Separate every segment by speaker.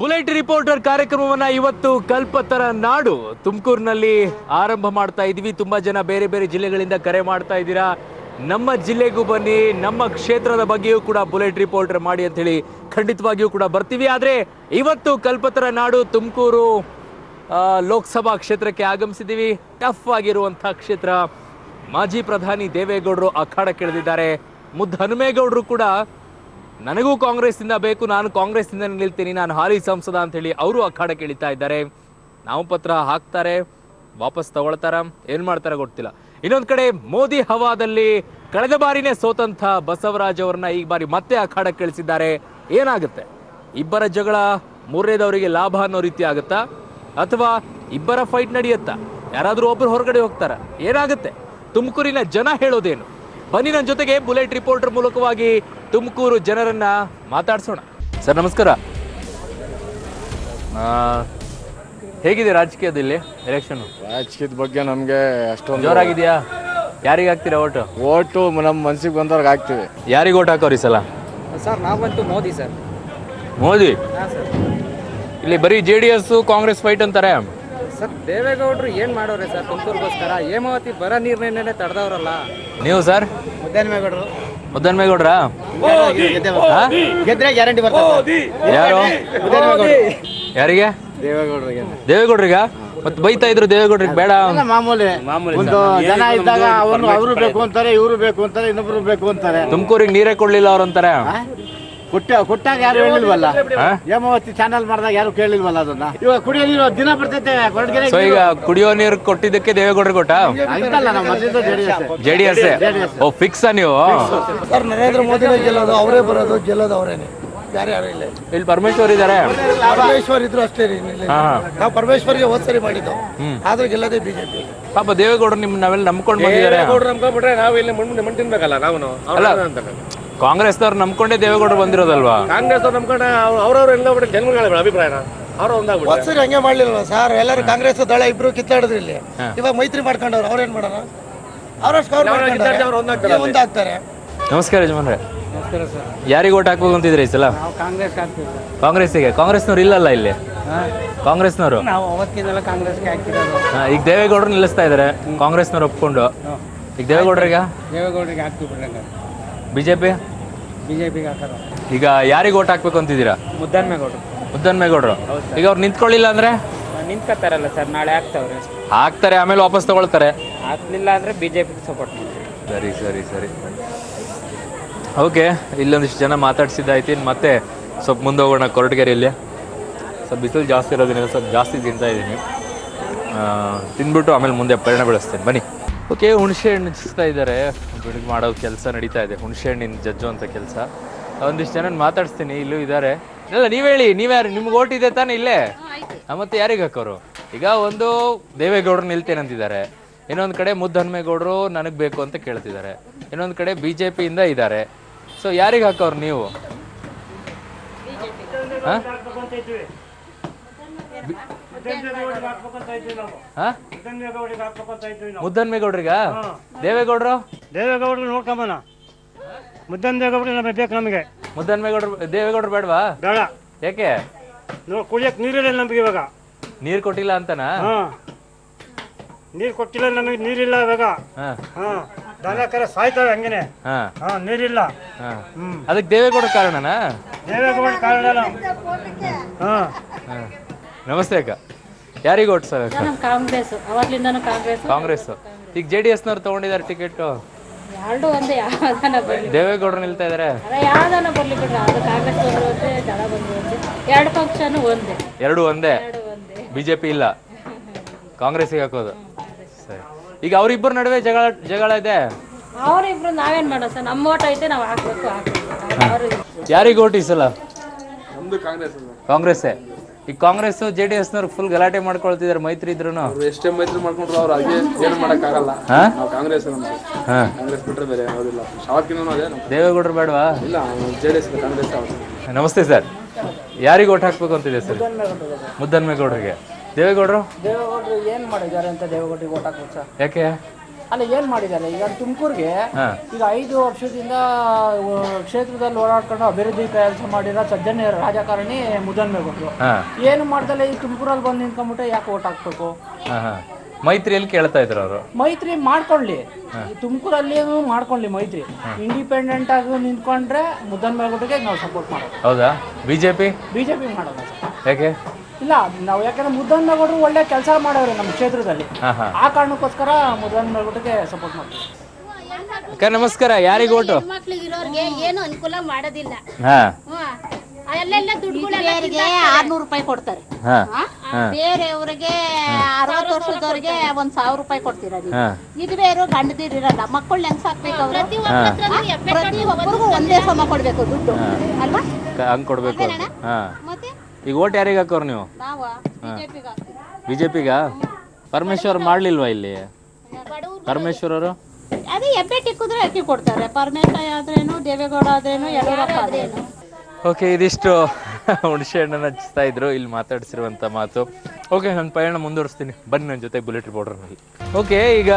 Speaker 1: Bullet reporter ಕಾರ್ಯಕ್ರಮವನ್ನ ಇವತ್ತು ಕಲ್ಪತರ ನಾಡು ತುಮಕೂರಿನಲ್ಲಿ ಆರಂಭ ಮಾಡ್ತಾ ಇದೀವಿ. ತುಂಬಾ ಜನ ಬೇರೆ ಬೇರೆ ಜಿಲ್ಲೆಗಳಿಂದ ಕರೆ ಮಾಡ್ತಾ ಇದ್ದೀರಾ. ನಮ್ಮ ಜಿಲ್ಲೆಗೂ ಬನ್ನಿ, ನಮ್ಮ ಕ್ಷೇತ್ರದ ಬಗ್ಗೆಯೂ ಕೂಡ ಬುಲೆಟ್ ರಿಪೋರ್ಟರ್ ಮಾಡಿ ಅಂತ ಹೇಳಿ ಖಂಡಿತವಾಗಿಯೂ ಕೂಡ ಬರ್ತೀವಿ. ಆದ್ರೆ ಇವತ್ತು ಕಲ್ಪತರ ನಾಡು ತುಮಕೂರು ಲೋಕಸಭಾ ಕ್ಷೇತ್ರಕ್ಕೆ ಆಗಮಿಸಿದ್ದೀವಿ. ಟಫ್ ಆಗಿರುವಂತಹ ಕ್ಷೇತ್ರ. ಮಾಜಿ ಪ್ರಧಾನಿ ದೇವೇಗೌಡರು ಅಖಾಡಕ್ಕಿಳಿದಿದ್ದಾರೆ. ಮುದ್ದು ಹನುಮೇಗೌಡರು ಕೂಡ ನನಗೂ ಕಾಂಗ್ರೆಸ್ಸಿಂದ ಬೇಕು, ನಾನು ಕಾಂಗ್ರೆಸ್ಸಿಂದ ನಿಲ್ತೀನಿ, ನಾನು ಹಾಲಿ ಸಂಸದ ಅಂತ ಹೇಳಿ ಅವರು ಅಖಾಡಕ್ಕೆ ಇಳಿತಾ ಇದ್ದಾರೆ. ನಾಮಪತ್ರ ಹಾಕ್ತಾರೆ, ವಾಪಸ್ ತಗೊಳ್ತಾರ, ಏನ್ ಮಾಡ್ತಾರ ಗೊತ್ತಿಲ್ಲ. ಇನ್ನೊಂದ್ ಕಡೆ ಮೋದಿ ಹವಾದಲ್ಲಿ ಕಳೆದ ಬಾರಿನೇ ಸೋತಂತ ಬಸವರಾಜ್ ಅವರನ್ನ ಈ ಬಾರಿ ಮತ್ತೆ ಅಖಾಡಕ್ಕೆ ಇಳಿಸಿದ್ದಾರೆ. ಏನಾಗುತ್ತೆ? ಇಬ್ಬರ ಜಗಳ ಮೂರನೇದವರಿಗೆ ಲಾಭ ಅನ್ನೋ ರೀತಿ ಆಗುತ್ತಾ, ಅಥವಾ ಇಬ್ಬರ ಫೈಟ್ ನಡೆಯುತ್ತಾ? ಯಾರಾದ್ರೂ ಒಬ್ರು ಹೊರಗಡೆ ಹೋಗ್ತಾರ? ಏನಾಗುತ್ತೆ? ತುಮಕೂರಿನ ಜನ ಹೇಳೋದೇನು? ಬನ್ನಿ ನನ್ನ ಜೊತೆಗೆ ಬುಲೆಟ್ ರಿಪೋರ್ಟರ್ ಮೂಲಕವಾಗಿ ತುಮಕೂರು ಜನರನ್ನ ಮಾತಾಡ್ಸೋಣ. ಸರ್ ನಮಸ್ಕಾರ. ಹೇಗಿದೆ ರಾಜಕೀಯದಲ್ಲಿ ಎಲೆಕ್ಷನ್?
Speaker 2: ರಾಜಕೀಯದ ಬಗ್ಗೆ ನಮಗೆ ಅಷ್ಟೊಂದು
Speaker 1: ಜೋರಾಗಿದೆಯಾ? ಯಾರಿಗೆ ಹಾಕ್ತೀರಾ ಓಟು?
Speaker 2: ಓಟು ನಮ್ಮ ಮನಸ್ಸಿಗೆ ಬಂದವ್ರಿಗೆ ಹಾಕ್ತೀವಿ.
Speaker 1: ಯಾರಿಗೆ ಓಟ್ ಹಾಕೋರಿ ಸಲ?
Speaker 3: ಸರ್ ನಾವಂತೂ ಮೋದಿ ಸರ್.
Speaker 1: ಮೋದಿ?
Speaker 3: ಹಾಂ ಸರ್.
Speaker 1: ಇಲ್ಲಿ ಬರೀ JDS ಕಾಂಗ್ರೆಸ್ ಫೈಟ್ ಅಂತಾರೆ.
Speaker 3: ಸರ್ ದೇವೇಗೌಡರು ಏನು ಮಾಡೋರೆ ಸರ್ ತುಮಕೂರಿಗೋಸ್ಕರ? ಹೇಮಾವತಿ ಬರ ನೀರನ್ನೇ ತಡೆದವ್ರಲ್ಲ.
Speaker 1: ನೀವು ಸರ್?
Speaker 3: ಮುದ್ದನ್ಮೇಗೌಡರು.
Speaker 1: ಮುದ್ದನ್ಮೇಗೌಡ್ರ?
Speaker 3: ಗೆದ್ರೆ ಗ್ಯಾರಂಟಿ ಬರ್ತಾರೆ.
Speaker 1: ಯಾರು? ಯಾರಿಗೆ?
Speaker 2: ದೇವೇಗೌಡರಿಗೆ.
Speaker 1: ದೇವೇಗೌಡ್ರಿಗ? ಮತ್ತೆ ಬೈತಾ ಇದ್ರು ದೇವೇಗೌಡ್ರಿಗೆ ಬೇಡ.
Speaker 2: ಮಾಮೂಲಿ ಒಂದು ಜನ ಇದ್ದಾಗ ಅವರು ಬೇಕು ಅಂತಾರೆ, ಇವರು ಬೇಕು ಅಂತಾರೆ, ಇನ್ನೊಬ್ರು ಬೇಕು ಅಂತಾರೆ.
Speaker 1: ತುಮಕೂರಿಗೆ ನೀರೇ ಕೊಡ್ಲಿಲ್ಲ ಅವ್ರು ಅಂತಾರೆ.
Speaker 2: ಕೊಟ್ಟಾಗ ಯಾರು ಹೇಳಿಲ್ವಲ್ಲ. ಹೇಮಾವತಿ ಚಾನಲ್ ಮಾಡಿದಾಗ ಯಾರು ಕೇಳಿಲ್ವಲ್ಲ ಅದನ್ನ. ಇವಾಗ ಕುಡಿಯೋ ನೀರು ದಿನ ಬರ್ತೈತೆ.
Speaker 1: ಸೊ ಈಗ ಕುಡಿಯೋ ನೀರು ಕೊಟ್ಟಿದ್ದಕ್ಕೆ ದೇವೇಗೌಡರು ಕೊಟ್ಟ? JDS. ಓ ಫಿಕ್ಸ್ ನೀವು?
Speaker 4: ಸರ್ ನರೇಂದ್ರ ಮೋದಿನೇ ಗೆಲ್ಲೋದು, ಅವರೇ ಬರೋದು, ಗೆಲ್ಲೋದು ಅವರೇನೆ, ಬೇರೆ ಯಾರು ಇಲ್ಲ.
Speaker 1: ಇಲ್ಲಿ ಪರಮೇಶ್ವರ್ ಇದಾರೆ.
Speaker 4: ಪರಮೇಶ್ವರ್ ಇದ್ರು ಅಷ್ಟೇ ರೀ. ನಾವು ಪರಮೇಶ್ವರ್ಗೆ ಹೋದ್ ಸರಿ ಮಾಡಿದ್ದು, ಆದ್ರೆ ಗೆಲ್ಲೋದೇ ಬಿಜೆಪಿ.
Speaker 1: ಪಾಪ ದೇವೇಗೌಡರು ನಿಮ್ ನಾವೆಲ್ಲ ನಂಬ್ಕೊಂಡು ಬಂದಿದ್ದಾರೆ.
Speaker 3: ನಂಬ್ಕೊಂಡ್ಬಿಟ್ರೆ ನಾವು ಇಲ್ಲಿ ಮಣ್ಣು ತಿನ್ಬೇಕಲ್ಲ ನಾವು.
Speaker 1: ಕಾಂಗ್ರೆಸ್ನವ್ರು ನಂಬ್ಕೊಂಡೇ ದೇವೇಗೌಡರು ಬಂದಿರೋದಲ್ವಾ?
Speaker 3: ಕಾಂಗ್ರೆಸ್ ಅವ್ರು ನಂಬ್ಕೊಂಡೆ ಅವ್ರವ್ರು ಎಲ್ಲ ಬಿಟ್ಟು ಜನಗಳ ಅಭಿಪ್ರಾಯನ ಅವ್ರ ಒಂದಾಗ್ಬಿಟ್ಟು
Speaker 4: ಹೋದ್ ಸರಿ ಹಂಗೆ ಮಾಡ್ಲಿಲ್ವ ಸರ್? ಎಲ್ಲರೂ ಕಾಂಗ್ರೆಸ್ ದಳ ಇಬ್ರು ಕಿತ್ತಾಡಿದ್ರು ಇಲ್ಲಿ. ಇವಾಗ ಮೈತ್ರಿ ಮಾಡ್ಕೊಂಡವ್ರು, ಅವ್ರೇನ್ ಮಾಡೋಣ? ಅವರಷ್ಟು ಒಂದಾಗ್ತಾರೆ.
Speaker 1: ನಮಸ್ಕಾರ ಯಜಮಾನ್ರೆ.
Speaker 3: ನಮಸ್ಕಾರ ಸರ್.
Speaker 1: ಯಾರಿಗೆ ಓಟ್ ಹಾಕ್ಬೇಕು ಅಂತಿದ್ರಿ ಈ ಸಲ?
Speaker 3: ನಾವು ಕಾಂಗ್ರೆಸ್ ಹಾಕ್ತೀವಿ ಸರ್.
Speaker 1: ಕಾಂಗ್ರೆಸ್ಸಿಗೆ? ಕಾಂಗ್ರೆಸ್ನವ್ರು ಇಲ್ಲಲ್ಲ ಇಲ್ಲಿ. ಕಾಂಗ್ರೆಸ್ನವರು
Speaker 3: ನಾವು ಅವತ್ತಿಂದೆಲ್ಲ ಕಾಂಗ್ರೆಸ್ಗೆ ಹಾಕ್ತಿರೋದು.
Speaker 1: ಈಗ ದೇವೇಗೌಡರು ನಿಲ್ಲಿಸ್ತಾ ಇದಾರೆ, ಕಾಂಗ್ರೆಸ್ನವ್ರು ಒಪ್ಕೊಂಡು. ಈಗ ದೇವೇಗೌಡರಿಗೆ
Speaker 3: ದೇವೇಗೌಡರಿಗೆ ಹಾಕ್ತೀವಿ ಬಿಡಂಗ.
Speaker 1: ಬಿಜೆಪಿಗೆ
Speaker 3: ಹಾಕೋದು.
Speaker 1: ಈಗ ಯಾರಿಗೆ ಓಟ್ ಹಾಕ್ಬೇಕು ಅಂತಿದ್ದೀರಾ?
Speaker 3: ಮುದ್ದನ್ಮೇಗೌಡರು.
Speaker 1: ಮುದ್ದನ್ಮೇಗೌಡರು. ಈಗ ಅವ್ರು ನಿಂತ್ಕೊಳ್ಳಿಲ್ಲ ಅಂದ್ರೆ?
Speaker 3: ನಿಂತ್ಕೊತಾರಲ್ಲ ಸರ್, ನಾಳೆ ಹಾಕ್ತವ್ರೆ.
Speaker 1: ಹಾಕ್ತಾರೆ, ಆಮೇಲೆ ವಾಪಸ್ ತಗೊಳ್ತಾರೆ.
Speaker 3: ಹಾಕ್ಲಿಲ್ಲ ಅಂದ್ರೆ ಬಿಜೆಪಿಗೆ ಸಪೋರ್ಟ್ ಮಾಡ್ತೀವಿ.
Speaker 1: ಸರಿ ಸರಿ ಸರಿ ಓಕೆ. ಇಲ್ಲೊಂದಿಷ್ಟು ಜನ ಮಾತಾಡ್ಸಿದ್ದಾಯ್ತು. ಇನ್ನು ಮತ್ತೆ ಸ್ವಲ್ಪ ಮುಂದೆ ಹೋಗೋಣ ಕೊರಟಗೆರೆಯಲ್ಲಿ. ಸ್ವಲ್ಪ ಬಿಸಿಲು ಜಾಸ್ತಿ ಇರೋದ್ರಿಂದ ಸ್ವಲ್ಪ ಜಾಸ್ತಿ ತಿಂತಾ ಇದ್ದೀನಿ. ತಿಂದ್ಬಿಟ್ಟು ಆಮೇಲೆ ಮುಂದೆ ಪರಿಣಾಮ ಬೆಳೆಸ್ತೇನೆ. ಬನ್ನಿ. ಓಕೆ, ಹುಣಸೆ ಹಣ್ಣು ಹಚ್ಚಿಸ್ತಾ ಇದ್ದಾರೆ. ಬಿಡುಗು ಮಾಡೋ ಕೆಲಸ ನಡೀತಾ ಇದೆ, ಹುಣಸೆ ಹಣ್ಣಿನ ಜಜ್ಜು ಅಂತ ಕೆಲಸ. ಒಂದಿಷ್ಟು ಜನ ಮಾತಾಡಿಸ್ತೀನಿ, ಇಲ್ಲೂ ಇದ್ದಾರೆ. ಇಲ್ಲ ನೀವು ಹೇಳಿ, ನೀವ್ಯಾರು? ನಿಮ್ಗೆ ಓಟ್ ಇದೆ ತಾನೇ ಇಲ್ಲೇ? ಮತ್ತೆ ಯಾರಿಗೆ ಹಾಕೋರು? ಈಗ ಒಂದು ದೇವೇಗೌಡರು ನಿಲ್ತೇನಂತಿದ್ದಾರೆ, ಇನ್ನೊಂದು ಕಡೆ ಮುದ್ದು ಹನುಮೇಗೌಡರು ನನಗೆ ಬೇಕು ಅಂತ ಕೇಳ್ತಿದ್ದಾರೆ, ಇನ್ನೊಂದು ಕಡೆ BJPಯಿಂದ ಇದ್ದಾರೆ. ಸೊ ಯಾರಿಗೆ ಹಾಕೋರು ನೀವು? ಮುದ್ದನ್ಮೇಗೌಡ್ರಿಗ? ದೇವೇಗೌಡರು
Speaker 5: ನೋಡ್ಕೊಂಬನ. ಮುದ್ದನ್ಮೇಗೌಡ್ರು ನಮಗೆ ಬೇಕು. ನಮಗೆ
Speaker 1: ಮುದ್ದನ್ಮೇಗೌಡರು. ದೇವೇಗೌಡರು ಬೇಡವಾ?
Speaker 5: ಬೇಡ.
Speaker 1: ಯಾಕೆ?
Speaker 5: ಕುಡಿಯಕ್ಕೆ ನೀರಿಲ್ಲ ನಮಗೆ ಇವಾಗ.
Speaker 1: ನೀರು ಕೊಟ್ಟಿಲ್ಲ ಅಂತನಾ?
Speaker 5: ನೀರು ಕೊಟ್ಟಿಲ್ಲ ನಮಗೆ, ನೀರಿಲ್ಲ ಇವಾಗ. ದನ ಕರ ಸಾಯ್ತವೆ ಹಂಗೇನೆ. ನೀರಿಲ್ಲ.
Speaker 1: ಅದಕ್ಕೆ ದೇವೇಗೌಡ ಕಾರಣನಾ?
Speaker 5: ದೇವೇಗೌಡ ಕಾರಣ.
Speaker 1: ನಮಸ್ತೆ ಅಕ್ಕ. ಯಾರಿಗೆ ಓಟ್ ಸರ್?
Speaker 6: ಕಾಂಗ್ರೆಸ್. ಅವಾಗ್ಲಿಂದನೂ
Speaker 1: ಕಾಂಗ್ರೆಸ್. ಈಗ JDSನವ್ರು ತಗೊಂಡಿದ್ದಾರೆ ಟಿಕೆಟ್.
Speaker 6: ಎರಡು ಒಂದೇ, ಯಾವ್ದಾನ ಬರ್ಲಿ.
Speaker 1: ದೇವೇಗೌಡರು ನಿಲ್ತಾ ಇದಾರೆ.
Speaker 6: ಯಾವ್ದಾನ ಬರ್ಲಿ ಬಿಡ್ರಿ, ಅದು ಕಾಂಗ್ರೆಸ್ ಬಂದ್ರು ಒಂದೇ, ದಳ ಬಂದ್ರು ಒಂದೇ, ಎರಡು ಪಕ್ಷನೂ ಒಂದೇ.
Speaker 1: ಎರಡು ಒಂದೇ. BJP ಇಲ್ಲ, ಕಾಂಗ್ರೆಸ್ಗೆ ಹಾಕೋದು. ಸರಿ. ಈಗ ಅವರಿಬ್ಬರ ನಡುವೆ ಜಗಳ ಇದೆ.
Speaker 6: ಅವ್ರಿಬ್ರು ನಾವೇನ್ ಮಾಡೋದು ಸರ್? ನಮ್ಮ ಓಟ್ ಐತೆ, ನಾವು ಹಾಕ್ಬೇಕು.
Speaker 1: ಯಾರಿಗೆ ಓಟ್ ಈ ಸಲ? ಕಾಂಗ್ರೆಸ್ಸೇ. ಈ ಕಾಂಗ್ರೆಸ್ JDSನವ್ರು ಫುಲ್ ಗಲಾಟೆ ಮಾಡ್ಕೊಳ್ತಿದ್ದಾರೆ, ಮೈತ್ರಿ ಇದ್ರು.
Speaker 7: ಎಷ್ಟೇ ಮೈತ್ರಿ ಮಾಡ್ಕೊಂಡ್ರು ಅವ್ರು ಹಾಗೆ ಏನು ಮಾಡೋಕ್ಕಾಗಲ್ಲ. ನಾವು ಕಾಂಗ್ರೆಸ್ ಕಾಂಗ್ರೆಸ್ ಬಿಟ್ರೆ ಬೇರೆ ಯಾವುದಿಲ್ಲ. ಶಾವತ್ಕಿನೂ ಅದೇ.
Speaker 1: ದೇವೇಗೌಡರು ಬೇಡವಾ?
Speaker 7: ಇಲ್ಲ, JDS ಕಾಂಗ್ರೆಸ್.
Speaker 1: ನಮಸ್ತೆ ಸರ್. ಯಾರಿಗೆ ಓಟ್ ಹಾಕ್ಬೇಕು ಅಂತಿದೆ ಸರ್? ಮುದ್ದನ್ಮೇಗೌಡರಿಗೆ. ದೇವೇಗೌಡರು
Speaker 3: ಏನು ಮಾಡಿದ್ದಾರೆ ಅಂತ ದೇವೇಗೌಡರಿಗೆ ಓಟ್ ಹಾಕ್ಬೇಕು ಸರ್.
Speaker 1: ಯಾಕೆ?
Speaker 3: ಅಲ್ಲ ಏನ್ ಮಾಡಿದ್ದಾರೆ ಈಗ ತುಮಕೂರಿಗೆ ಈಗ 5 ವರ್ಷದಿಂದ ಕ್ಷೇತ್ರದಲ್ಲಿ ಓಡಾಡ್ಕೊಂಡು ಅಭಿವೃದ್ಧಿ ಕೆಲಸ ಮಾಡಿರೋ ಸಜ್ಜನ ರಾಜಕಾರಣಿ ಮುದ್ದನ್ಮೇಗೌಡರು ಏನು ಮಾಡ್ದಲ್ಲ ಈ ತುಮಕೂರಲ್ಲಿ ಬಂದು ನಿಂತ್ಕೊಂಡ್ಬಿಟ್ಟೆ ಯಾಕೆ ಓಟ್ ಹಾಕ್ಬೇಕು?
Speaker 1: ಮೈತ್ರಿಯಲ್ಲಿ ಕೇಳ್ತಾ ಇದ್ರು ಅವರು.
Speaker 3: ಮೈತ್ರಿ ಮಾಡ್ಕೊಳ್ಳಿ, ತುಮಕೂರಲ್ಲಿ ಮಾಡ್ಕೊಳ್ಳಿ ಮೈತ್ರಿ. ಇಂಡಿಪೆಂಡೆಂಟ್ ಆಗಿ ನಿಂತ್ಕೊಂಡ್ರೆ ಮುದ್ದನ್ಮೇಗೌಡರಿಗೆ ನಾವು ಸಪೋರ್ಟ್ ಮಾಡೋದು.
Speaker 1: ಹೌದಾ? ಬಿಜೆಪಿ
Speaker 3: ಮಾಡೋದು
Speaker 1: ಯಾಕೆ?
Speaker 3: ಇಲ್ಲ, ನಾವು ಯಾಕಂದ್ರೆ ಮುದ್ದನ್ಮೇಗೌಡರು ಒಳ್ಳೆ ಕೆಲಸ ಮಾಡವ್ರೆ ನಮ್ಮ ಕ್ಷೇತ್ರದಲ್ಲಿ, ಆ ಕಾರಣಕ್ಕೋಸ್ಕರ ಮುದ್ದನ್ಮೇಗೌಡರಿಗೆ ಸಪೋರ್ಟ್ ಮಾಡ್ತೀವಿ.
Speaker 1: ಅಕ್ಕ ನಮಸ್ಕಾರ. ಯಾರಿಗೆ ಓಟು?
Speaker 6: ಮಕ್ಳಿಗೆ ಇರೋರ್ಗೆ ಏನು ಅನುಕೂಲ ಮಾಡೋದಿಲ್ಲ.
Speaker 1: ಹಾ
Speaker 6: ಅಲ್ಲೆಲ್ಲ ದುಡ್ಡುಗಳೆಲ್ಲ 600 ರೂಪಾಯಿ ಕೊಡ್ತಾರೆ. ಬೇರೆಯವ್ರಿಗೆ 60 ವರ್ಷದವ್ರಿಗೆ 1,000 ರೂಪಾಯಿ ಕೊಡ್ತಿರೋದು. ಇದು ಬೇರೆ ಗಂಡದಿರಲ್ಲ, ಮಕ್ಕಳು ಹೆಂಗ್ ಸಾಕ್ಬೇಕು? ಪ್ರತಿ ಒಬ್ಬರಿಗೂ ಒಂದೇ ಸಮ ಕೊಡ್ಬೇಕು ದುಡ್ಡು ಅಲ್ವಾ?
Speaker 1: ಹಂಗ್ ಕೊಡ್ಬೇಕು.
Speaker 6: ಮತ್ತೆ
Speaker 1: ಈಗ ಓಟ್ ಯಾರಿಗೆ ಹಾಕೋರು ನೀವು?
Speaker 6: ನಾವು ಬಿಜೆಪಿಗೆ ಹಾಕ್ತೀವಿ.
Speaker 1: ಬಿಜೆಪಿಗ? ಪರಮೇಶ್ವರ್ ಮಾಡ್ಲಿಲ್ವಾ ಇಲ್ಲಿ? ಪರಮೇಶ್ವರ್ ಅವರು
Speaker 6: ಅದೇ ಎಬ್ಬೆ ಟಿಕ್ಕಿದ್ರೆ ಅಕ್ಕಿ ಕೊಡ್ತಾರೆ. ಪರಮೇಶ್ವರ ಆದ್ರೇನು, ದೇವೇಗೌಡ ಆದ್ರೇನು, ಯಡಿಯೂರಪ್ಪ ಆದ್ರೇನು.
Speaker 1: ಓಕೆ, ಇದಿಷ್ಟು ಹುಣಸೆ ಹಣ್ಣನ್ನು ಹಚ್ತಾ ಇದ್ರು, ಇಲ್ಲಿ ಮಾತಾಡ್ಸಿರುವಂಥ ಮಾತು. ಓಕೆ, ನನ್ನ ಪಯಣ ಮುಂದುವರಿಸ್ತೀನಿ, ಬನ್ನಿ ನನ್ನ ಜೊತೆ ಬುಲೆಟ್ ರಿಪೋರ್ಟರ್ನಲ್ಲಿ. ಓಕೆ, ಈಗ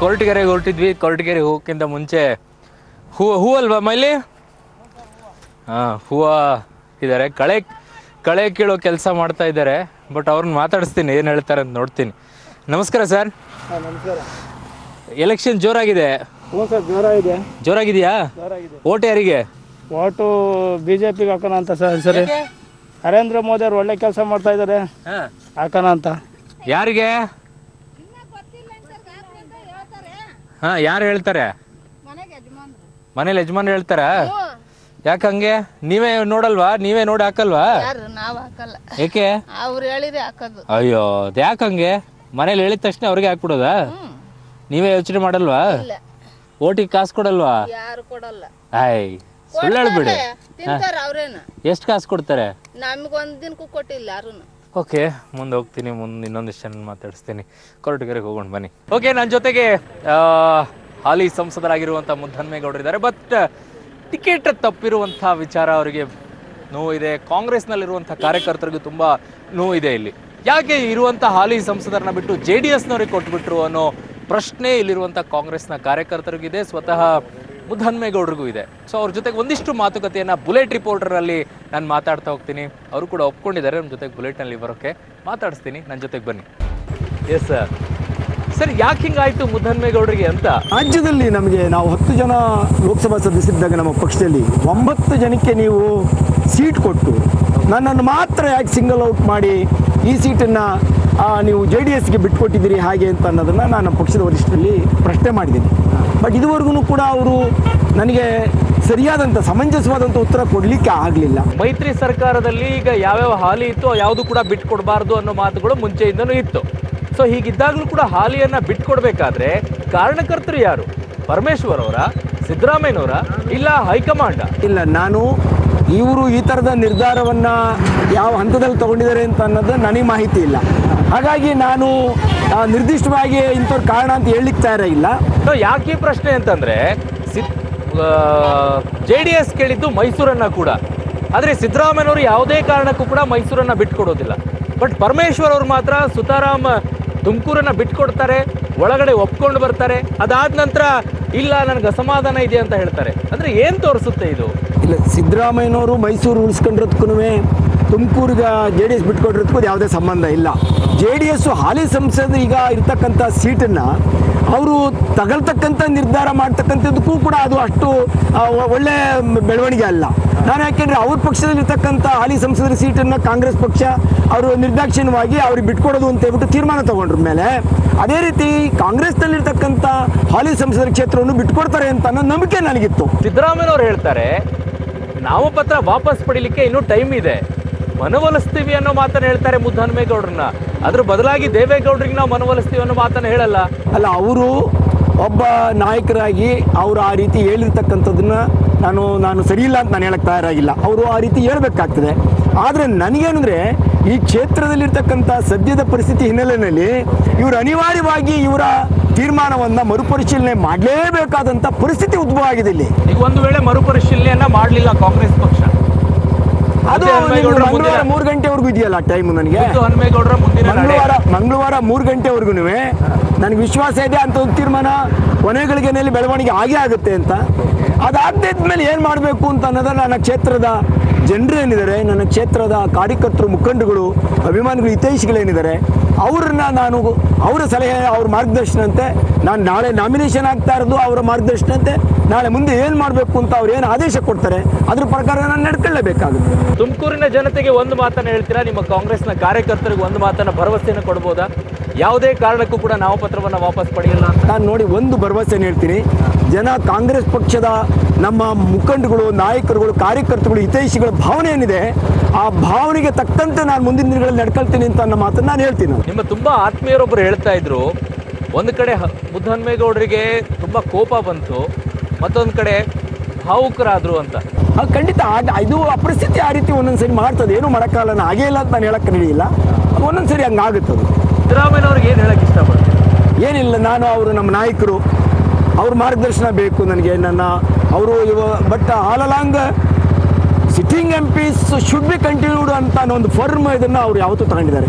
Speaker 1: ಕೊರಟಗೆರೆಗೆ ಹೊರಟಿದ್ವಿ. ಕೊರಟಗೆರೆಗೆ ಹೋಗೋಕ್ಕಿಂತ ಮುಂಚೆ ಹೂ ಅಲ್ವಾ ಮೈಲಿ? ಹಾಂ, ಹೂವು ಇದ್ದಾರೆ. ಕಳೆ ಕೀಳೋ ಕೆಲಸ ಮಾಡ್ತಾ ಇದ್ದಾರೆ. ಬಟ್ ಅವ್ರನ್ನ ಮಾತಾಡಿಸ್ತೀನಿ, ಏನು ಹೇಳ್ತಾರೆ ಅಂತ ನೋಡ್ತೀನಿ. ನಮಸ್ಕಾರ ಸರ್.
Speaker 5: ನಮಸ್ಕಾರ.
Speaker 1: ಎಲೆಕ್ಷನ್ ಜೋರಾಗಿದೆ.
Speaker 5: ಹ್ಞೂ ಸರ್,
Speaker 1: ಜೋರಾಗಿದೆಯಾ? ಓಟ್ ಯಾರಿಗೆ?
Speaker 5: ಓಟು ಬಿಜೆಪಿಗೆ ಹಾಕೋಣ ಅಂತ ಸರ್. ಸರಿ, ನರೇಂದ್ರ ಮೋದಿ ಅವ್ರು ಒಳ್ಳೆ ಕೆಲಸ ಮಾಡ್ತಾ ಇದ್ದಾರೆ, ಹಾಕೋಣ ಅಂತ.
Speaker 1: ಯಾರಿಗೆ? ಹಾಂ, ಯಾರು ಹೇಳ್ತಾರೆ? ಮನೇಲಿ ಯಜಮಾನ್ ಹೇಳ್ತಾರ? ಯಾಕಂಗೆ? ನೀವೇ ನೋಡಲ್ವಾ? ನೀವೇ ನೋಡಿ ಹಾಕಲ್ವಾ?
Speaker 6: ನಾವು ಹಾಕಲ್ಲ.
Speaker 1: ಏಕೆ?
Speaker 6: ಅವ್ರು ಹೇಳಿದ್ರೆ ಹಾಕೋದು.
Speaker 1: ಅಯ್ಯೋ, ಯಾಕಂಗೆ? ಮನೇಲಿ ಹೇಳಿದ ತಕ್ಷಣ ಅವ್ರಿಗೆ ಹಾಕ್ಬಿಡೋದಾ? ನೀವೇ ಯೋಚನೆ ಮಾಡಲ್ವಾ? ಓಟಿಗೆ ಕಾಸು ಕೊಡಲ್ವಾ?
Speaker 6: ಯಾರು ಕೊಡಲ್ಲ.
Speaker 1: ಆಯ್, ಸುಳ್ಳು ಹೇಳ್ಬಿಡಿ.
Speaker 6: ಅವ್ರೇನು
Speaker 1: ಎಷ್ಟು ಕಾಸು ಕೊಡ್ತಾರೆ?
Speaker 6: ನಮ್ಗೆ ಒಂದ್ ದಿನಕ್ಕೂ ಕೊಟ್ಟಿಲ್ಲ ಯಾರು.
Speaker 1: ಓಕೆ, ಮುಂದೆ ಹೋಗ್ತೀನಿ. ಮುಂದೆ ಇನ್ನೊಂದಿಷ್ಟು ಜನ ಮಾತಾಡಿಸ್ತೀನಿ. ಕೊರಟಗೆರೆಗೆ ಹೋಗೋಣ ಬನ್ನಿ. ಓಕೆ, ನನ್ನ ಜೊತೆಗೆ ಹಾಲಿ ಸಂಸದರಾಗಿರುವಂಥ ಮುದ್ದನ್ಮೇಗೌಡರಿದ್ದಾರೆ. ಬಟ್ ಟಿಕೆಟ್ ತಪ್ಪಿರುವಂಥ ವಿಚಾರ ಅವರಿಗೆ ನೋವಿದೆ. ಕಾಂಗ್ರೆಸ್ನಲ್ಲಿರುವಂಥ ಕಾರ್ಯಕರ್ತರಿಗೂ ತುಂಬ ನೋವಿದೆ. ಇಲ್ಲಿ ಯಾಕೆ ಇರುವಂಥ ಹಾಲಿ ಸಂಸದರನ್ನ ಬಿಟ್ಟು JDSನವ್ರಿಗೆ ಕೊಟ್ಬಿಟ್ರು ಅನ್ನೋ ಪ್ರಶ್ನೆ ಇಲ್ಲಿರುವಂಥ ಕಾಂಗ್ರೆಸ್ನ ಕಾರ್ಯಕರ್ತರಿಗಿದೆ, ಸ್ವತಃ ಮುದ್ದನ್ಮೇಗೌಡರಿಗೂ ಇದೆ. ಸೊ ಅವ್ರ ಜೊತೆಗೆ ಒಂದಿಷ್ಟು ಮಾತುಕತೆಯನ್ನು ಬುಲೆಟ್ ರಿಪೋರ್ಟರಲ್ಲಿ ನಾನು ಮಾತಾಡ್ತಾ ಹೋಗ್ತೀನಿ. ಅವರು ಕೂಡ ಒಪ್ಕೊಂಡಿದ್ದಾರೆ ನಮ್ಮ ಜೊತೆಗೆ ಬುಲೆಟ್ನಲ್ಲಿ ಬರೋಕ್ಕೆ. ಮಾತಾಡಿಸ್ತೀನಿ, ನನ್ನ ಜೊತೆಗೆ ಬನ್ನಿ. Yes sir. ಸರ್, ಯಾಕೆ ಹಿಂಗಾಯ್ತು ಮುದ್ದನ್ಮೇಗೌಡರಿಗೆ ಅಂತ?
Speaker 8: ರಾಜ್ಯದಲ್ಲಿ ನಾವು 10 ಜನ ಲೋಕಸಭಾ ಸದಸ್ಯರಿದ್ದಾಗ ನಮ್ಮ ಪಕ್ಷದಲ್ಲಿ 9 ಜನಕ್ಕೆ ನೀವು ಸೀಟ್ ಕೊಟ್ಟು ನನ್ನನ್ನು ಮಾತ್ರ ಯಾಕೆ ಸಿಂಗಲ್ ಔಟ್ ಮಾಡಿ ಈ ಸೀಟನ್ನು ನೀವು JDSಗೆ ಬಿಟ್ಕೊಟ್ಟಿದ್ದೀರಿ ಹಾಗೆ ಅಂತ ಅನ್ನೋದನ್ನು ನಾನು ಪಕ್ಷದ ವರಿಷ್ಠರಲ್ಲಿ ಪ್ರಶ್ನೆ ಮಾಡಿದ್ದೀನಿ. ಬಟ್ ಇದುವರೆಗೂ ಕೂಡ ಅವರು ನನಗೆ ಸರಿಯಾದಂಥ ಸಮಂಜಸವಾದಂಥ ಉತ್ತರ ಕೊಡಲಿಕ್ಕೆ ಆಗಲಿಲ್ಲ.
Speaker 1: ಮೈತ್ರಿ ಸರ್ಕಾರದಲ್ಲಿ ಈಗ ಯಾವ್ಯಾವ ಹಾಲಿ ಇತ್ತು ಯಾವುದು ಕೂಡ ಬಿಟ್ಕೊಡ್ಬಾರ್ದು ಅನ್ನೋ ಮಾತುಗಳು ಮುಂಚೆಯಿಂದನೂ ಇತ್ತು. ಸೊ ಹೀಗಿದ್ದಾಗಲೂ ಕೂಡ ಹಾಲಿಯನ್ನು ಬಿಟ್ಕೊಡ್ಬೇಕಾದ್ರೆ ಕಾರಣಕರ್ತರು ಯಾರು? ಪರಮೇಶ್ವರ್ ಅವರ, ಸಿದ್ದರಾಮಯ್ಯನವರ, ಇಲ್ಲ ಹೈಕಮಾಂಡ?
Speaker 8: ಇಲ್ಲ, ನಾನು ಇವರು ಈ ಥರದ ನಿರ್ಧಾರವನ್ನು ಯಾವ ಹಂತದಲ್ಲಿ ತಗೊಂಡಿದ್ದಾರೆ ಅಂತ ಅನ್ನೋದು ನನಗೆ ಮಾಹಿತಿ ಇಲ್ಲ. ಹಾಗಾಗಿ ನಾನು ನಿರ್ದಿಷ್ಟವಾಗಿ ಇಂಥವ್ರ ಕಾರಣ ಅಂತ ಹೇಳಲಿಕ್ಕೆ ತಯಾರಾಗಿಲ್ಲ.
Speaker 1: ಸೊ ಯಾಕೆ ಪ್ರಶ್ನೆ ಅಂತಂದರೆ JDS ಕೇಳಿದ್ದು ಮೈಸೂರನ್ನು ಕೂಡ, ಆದರೆ ಸಿದ್ದರಾಮಯ್ಯನವರು ಯಾವುದೇ ಕಾರಣಕ್ಕೂ ಕೂಡ ಮೈಸೂರನ್ನು ಬಿಟ್ಕೊಡೋದಿಲ್ಲ. ಬಟ್ ಪರಮೇಶ್ವರ್ ಅವರು ಮಾತ್ರ ಸುತಾರಾಮ್ ತುಮಕೂರನ್ನು ಬಿಟ್ಕೊಡ್ತಾರೆ, ಒಳಗಡೆ ಒಪ್ಕೊಂಡು ಬರ್ತಾರೆ. ಅದಾದ ನಂತರ ಇಲ್ಲ ನನಗೆ ಅಸಮಾಧಾನ ಇದೆ ಅಂತ ಹೇಳ್ತಾರೆ. ಅಂದರೆ ಏನು ತೋರಿಸುತ್ತೆ ಇದು?
Speaker 8: ಇಲ್ಲ, ಸಿದ್ದರಾಮಯ್ಯನವರು ಮೈಸೂರು ಉಳಿಸ್ಕೊಂಡಿರೋದಕ್ಕೂ ತುಮಕೂರಿಗೆ JDS ಬಿಟ್ಕೊಟ್ಟಿರೋದಕ್ಕೂ ಯಾವುದೇ ಸಂಬಂಧ ಇಲ್ಲ. JDS ಹಾಲಿ ಸಂಸದ ಈಗ ಇರ್ತಕ್ಕಂಥ ಸೀಟನ್ನು ಅವರು ತಗೊಳ್ತಕ್ಕಂಥ ನಿರ್ಧಾರ ಮಾಡ್ತಕ್ಕಂಥದ್ದಕ್ಕೂ ಕೂಡ ಅದು ಅಷ್ಟು ಒಳ್ಳೆ ಬೆಳವಣಿಗೆ ಅಲ್ಲ. ನಾನು ಯಾಕೆಂದರೆ ಅವ್ರ ಪಕ್ಷದಲ್ಲಿರ್ತಕ್ಕಂಥ ಹಾಲಿ ಸಂಸದರ ಸೀಟನ್ನು ಕಾಂಗ್ರೆಸ್ ಪಕ್ಷ ಅವರು ನಿರ್ದಾಕ್ಷಿಣ್ಯವಾಗಿ ಅವ್ರಿಗೆ ಬಿಟ್ಕೊಡೋದು ಅಂತ ಹೇಳ್ಬಿಟ್ಟು ತೀರ್ಮಾನ ತಗೊಂಡ್ರ ಮೇಲೆ ಅದೇ ರೀತಿ ಕಾಂಗ್ರೆಸ್ನಲ್ಲಿರ್ತಕ್ಕಂಥ ಹಾಲಿ ಸಂಸದರ ಕ್ಷೇತ್ರವನ್ನು ಬಿಟ್ಕೊಡ್ತಾರೆ ಅಂತ ಅನ್ನೋ ನಂಬಿಕೆ ನನಗಿತ್ತು.
Speaker 1: ಸಿದ್ದರಾಮಯ್ಯನವರು ಹೇಳ್ತಾರೆ ನಾಮಪತ್ರ ವಾಪಸ್ ಪಡಿಲಿಕ್ಕೆ ಇನ್ನೂ ಟೈಮ್ ಇದೆ, ಮನವೊಲಿಸ್ತೀವಿ ಅನ್ನೋ ಮಾತನ್ನು ಹೇಳ್ತಾರೆ ಮುದ್ದನ್ಮೇಗೌಡರನ್ನ. ಅದ್ರ ಬದಲಾಗಿ ದೇವೇಗೌಡರಿಗೆ ನಾವು ಮನವೊಲಿಸ್ತೀವಿ ಅನ್ನೋ ಮಾತನ್ನು ಹೇಳಲ್ಲ.
Speaker 8: ಅಲ್ಲ, ಅವರು ಒಬ್ಬ ನಾಯಕರಾಗಿ ಅವರು ಆ ರೀತಿ ಹೇಳಿರ್ತಕ್ಕಂಥದ್ದನ್ನ ನಾನು ಸರಿಯಿಲ್ಲ ಅಂತ ನಾನು ಹೇಳಕ್ಕೆ ತಯಾರಾಗಿಲ್ಲ. ಅವರು ಆ ರೀತಿ ಹೇಳ್ಬೇಕಾಗ್ತದೆ. ಆದರೆ ನನಗೇನಂದರೆ ಈ ಕ್ಷೇತ್ರದಲ್ಲಿರ್ತಕ್ಕಂಥ ಸದ್ಯದ ಪರಿಸ್ಥಿತಿ ಹಿನ್ನೆಲೆಯಲ್ಲಿ ಇವರು ಅನಿವಾರ್ಯವಾಗಿ ಇವರ ತೀರ್ಮಾನವನ್ನು ಮರುಪರಿಶೀಲನೆ ಮಾಡಲೇಬೇಕಾದಂಥ ಪರಿಸ್ಥಿತಿ ಉದ್ಭವ ಆಗಿದೆ ಇಲ್ಲಿ.
Speaker 1: ಈಗ ಒಂದು ವೇಳೆ ಮರುಪರಿಶೀಲನೆಯನ್ನ ಮಾಡಲಿಲ್ಲ ಕಾಂಗ್ರೆಸ್ ಪಕ್ಷ,
Speaker 8: ಅದು ಮಂಗಳವಾರ 3 ಗಂಟೆವರೆಗೂ ಇದೆಯಲ್ಲ ಟೈಮ್. ನನಗೆ
Speaker 1: ಮಂಗಳವಾರ
Speaker 8: ಮಂಗಳವಾರ 3 ಗಂಟೆವರೆಗೂ ನನಗೆ ವಿಶ್ವಾಸ ಇದೆ ಅಂತ ಒಂದು ತೀರ್ಮಾನ ಕೊನೆಗಳಿಗೆನಲ್ಲಿ ಬೆಳವಣಿಗೆ ಆಗೇ ಆಗುತ್ತೆ ಅಂತ. ಅದಾದ್ಮೇಲೆ ಏನು ಮಾಡಬೇಕು ಅಂತ ಅನ್ನೋದನ್ನ ನನ್ನ ಕ್ಷೇತ್ರದ ಜನರು ಏನಿದ್ದಾರೆ, ನನ್ನ ಕ್ಷೇತ್ರದ ಕಾರ್ಯಕರ್ತರು, ಮುಖಂಡಗಳು, ಅಭಿಮಾನಿಗಳು, ಹಿತೈಷಿಗಳೇನಿದ್ದಾರೆ ಅವ್ರನ್ನ ನಾನು ಅವರ ಸಲಹೆ, ಅವ್ರ ಮಾರ್ಗದರ್ಶನಂತೆ ನಾನು ನಾಳೆ ನಾಮಿನೇಷನ್ ಆಗ್ತಾ ಇರೋದು ಅವರ ಮಾರ್ಗದರ್ಶನಂತೆ ನಾಳೆ ಮುಂದೆ ಏನು ಮಾಡಬೇಕು ಅಂತ ಅವ್ರು ಏನು ಆದೇಶ ಕೊಡ್ತಾರೆ ಅದ್ರ ಪ್ರಕಾರ ನಾನು ನಡ್ಕೊಳ್ಳೇಬೇಕಾಗುತ್ತೆ.
Speaker 1: ತುಮಕೂರಿನ ಜನತೆಗೆ ಒಂದು ಮಾತನ್ನು ಹೇಳ್ತೀರಾ? ನಿಮ್ಮ ಕಾಂಗ್ರೆಸ್ನ ಕಾರ್ಯಕರ್ತರಿಗೆ ಒಂದು ಮಾತನ್ನ ಭರವಸೆಯನ್ನು ಕೊಡ್ಬೋದಾ? ಯಾವುದೇ ಕಾರಣಕ್ಕೂ ಕೂಡ ನಾಮಪತ್ರವನ್ನು ವಾಪಸ್ ಪಡೆಯಲ್ಲ ಅಂತ
Speaker 8: ನಾನು ನೋಡಿ ಒಂದು ಭರವಸೆಯನ್ನು ಹೇಳ್ತೀನಿ. ಜನ ಕಾಂಗ್ರೆಸ್ ಪಕ್ಷದ ನಮ್ಮ ಮುಖಂಡಗಳು, ನಾಯಕರುಗಳು, ಕಾರ್ಯಕರ್ತರುಗಳು, ಹಿತೈಷಿಗಳ ಭಾವನೆ ಏನಿದೆ ಆ ಭಾವನೆಗೆ ತಕ್ಕಂತೆ ನಾನು ಮುಂದಿನ ದಿನಗಳಲ್ಲಿ ನಡ್ಕೊಳ್ತೀನಿ ಅಂತ ಅನ್ನೋ ಮಾತನ್ನು ನಾನು ಹೇಳ್ತೀನಿ.
Speaker 1: ನಿಮ್ಮ ತುಂಬಾ ಆತ್ಮೀಯರೊಬ್ಬರು ಹೇಳ್ತಾ ಇದ್ರು, ಒಂದು ಕಡೆ ಮುದ್ದಹನುಮೇಗೌಡರಿಗೆ ತುಂಬಾ ಕೋಪ ಬಂತು, ಮತ್ತೊಂದು ಕಡೆ ಭಾವುಕರಾದ್ರು ಅಂತ.
Speaker 8: ಖಂಡಿತ ಇದು ಪರಿಸ್ಥಿತಿ ಆ ರೀತಿ ಒಂದೊಂದ್ಸರಿ ಮಾಡ್ತದೆ, ಏನು ಮಾಡೋಕ್ಕಾಗಲ್ಲ. ನಾನು ಹಾಗೇ ಇಲ್ಲ ಅಂತ ನಾನು ಹೇಳಕ್ಕೆ ನಡೆಯಿಲ್ಲ, ಒಂದೊಂದ್ಸರಿ ಹಂಗಾಗುತ್ತದೆ.
Speaker 1: ಸಿದ್ದರಾಮಯ್ಯನವ್ರಿಗೆ ಏನು ಹೇಳಕ್ಕೆ ಇಷ್ಟಪಡ್ತೀನಿ?
Speaker 8: ಏನಿಲ್ಲ, ನಾನು ಅವರು ನಮ್ಮ ನಾಯಕರು, ಅವ್ರ ಮಾರ್ಗದರ್ಶನ ಬೇಕು ನನಗೆ. ಅವರು but all along sitting MPs should be continued ಅಂತ ಒಂದು ಫರ್ಮ್ ಇದನ್ನು ಅವ್ರು ಯಾವತ್ತೂ ತಗೊಂಡಿದ್ದಾರೆ.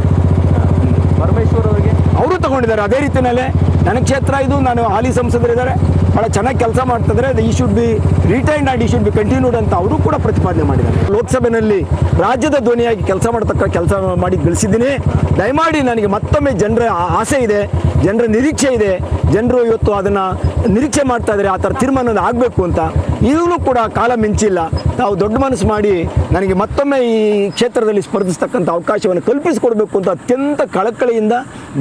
Speaker 1: ಪರಮೇಶ್ವರ್ ಅವರಿಗೆ
Speaker 8: ಅವರು ತಗೊಂಡಿದ್ದಾರೆ ಅದೇ ರೀತಿಯಲ್ಲೇ. ನನ್ನ ಕ್ಷೇತ್ರ ಇದು, ನಾನು ಹಾಲಿ ಸಂಸದರಿದ್ದಾರೆ, ಭಾಳ ಚೆನ್ನಾಗಿ ಕೆಲಸ ಮಾಡ್ತಿದ್ದಾರೆ. ಈ ಶುಡ್ ಬಿ ರಿಟೈನ್ಡ್ ಆ್ಯಂಡ್ ಈ ಶುಡ್ ಬಿ ಕಂಟಿನ್ಯೂಡ್ ಅಂತ ಅವರು ಕೂಡ ಪ್ರತಿಪಾದನೆ ಮಾಡಿದ್ದಾರೆ. ಲೋಕಸಭೆಯಲ್ಲಿ ರಾಜ್ಯದ ಧ್ವನಿಯಾಗಿ ಕೆಲಸ ಮಾಡಿ ಗಳಿಸಿದ್ದೀನಿ. ದಯಮಾಡಿ ನನಗೆ ಮತ್ತೊಮ್ಮೆ ಜನರ ಆಸೆ ಇದೆ, ಜನರ ನಿರೀಕ್ಷೆ ಇದೆ. ಜನರು ಇವತ್ತು ಅದನ್ನು ನಿರೀಕ್ಷೆ ಮಾಡ್ತಾ ಇದ್ದಾರೆ, ಆ ಥರ ತೀರ್ಮಾನ ಆಗಬೇಕು ಅಂತ. ಈಗಲೂ ಕೂಡ ಕಾಲ ಮಿಂಚಿಲ್ಲ. ತಾವು ದೊಡ್ಡ ಮನಸ್ಸು ಮಾಡಿ ನನಗೆ ಮತ್ತೊಮ್ಮೆ ಈ ಕ್ಷೇತ್ರದಲ್ಲಿ ಸ್ಪರ್ಧಿಸ್ತಕ್ಕಂಥ ಅವಕಾಶವನ್ನು ಕಲ್ಪಿಸಿಕೊಡ್ಬೇಕು ಅಂತ ಅತ್ಯಂತ ಕಳಕಳಿಯಿಂದ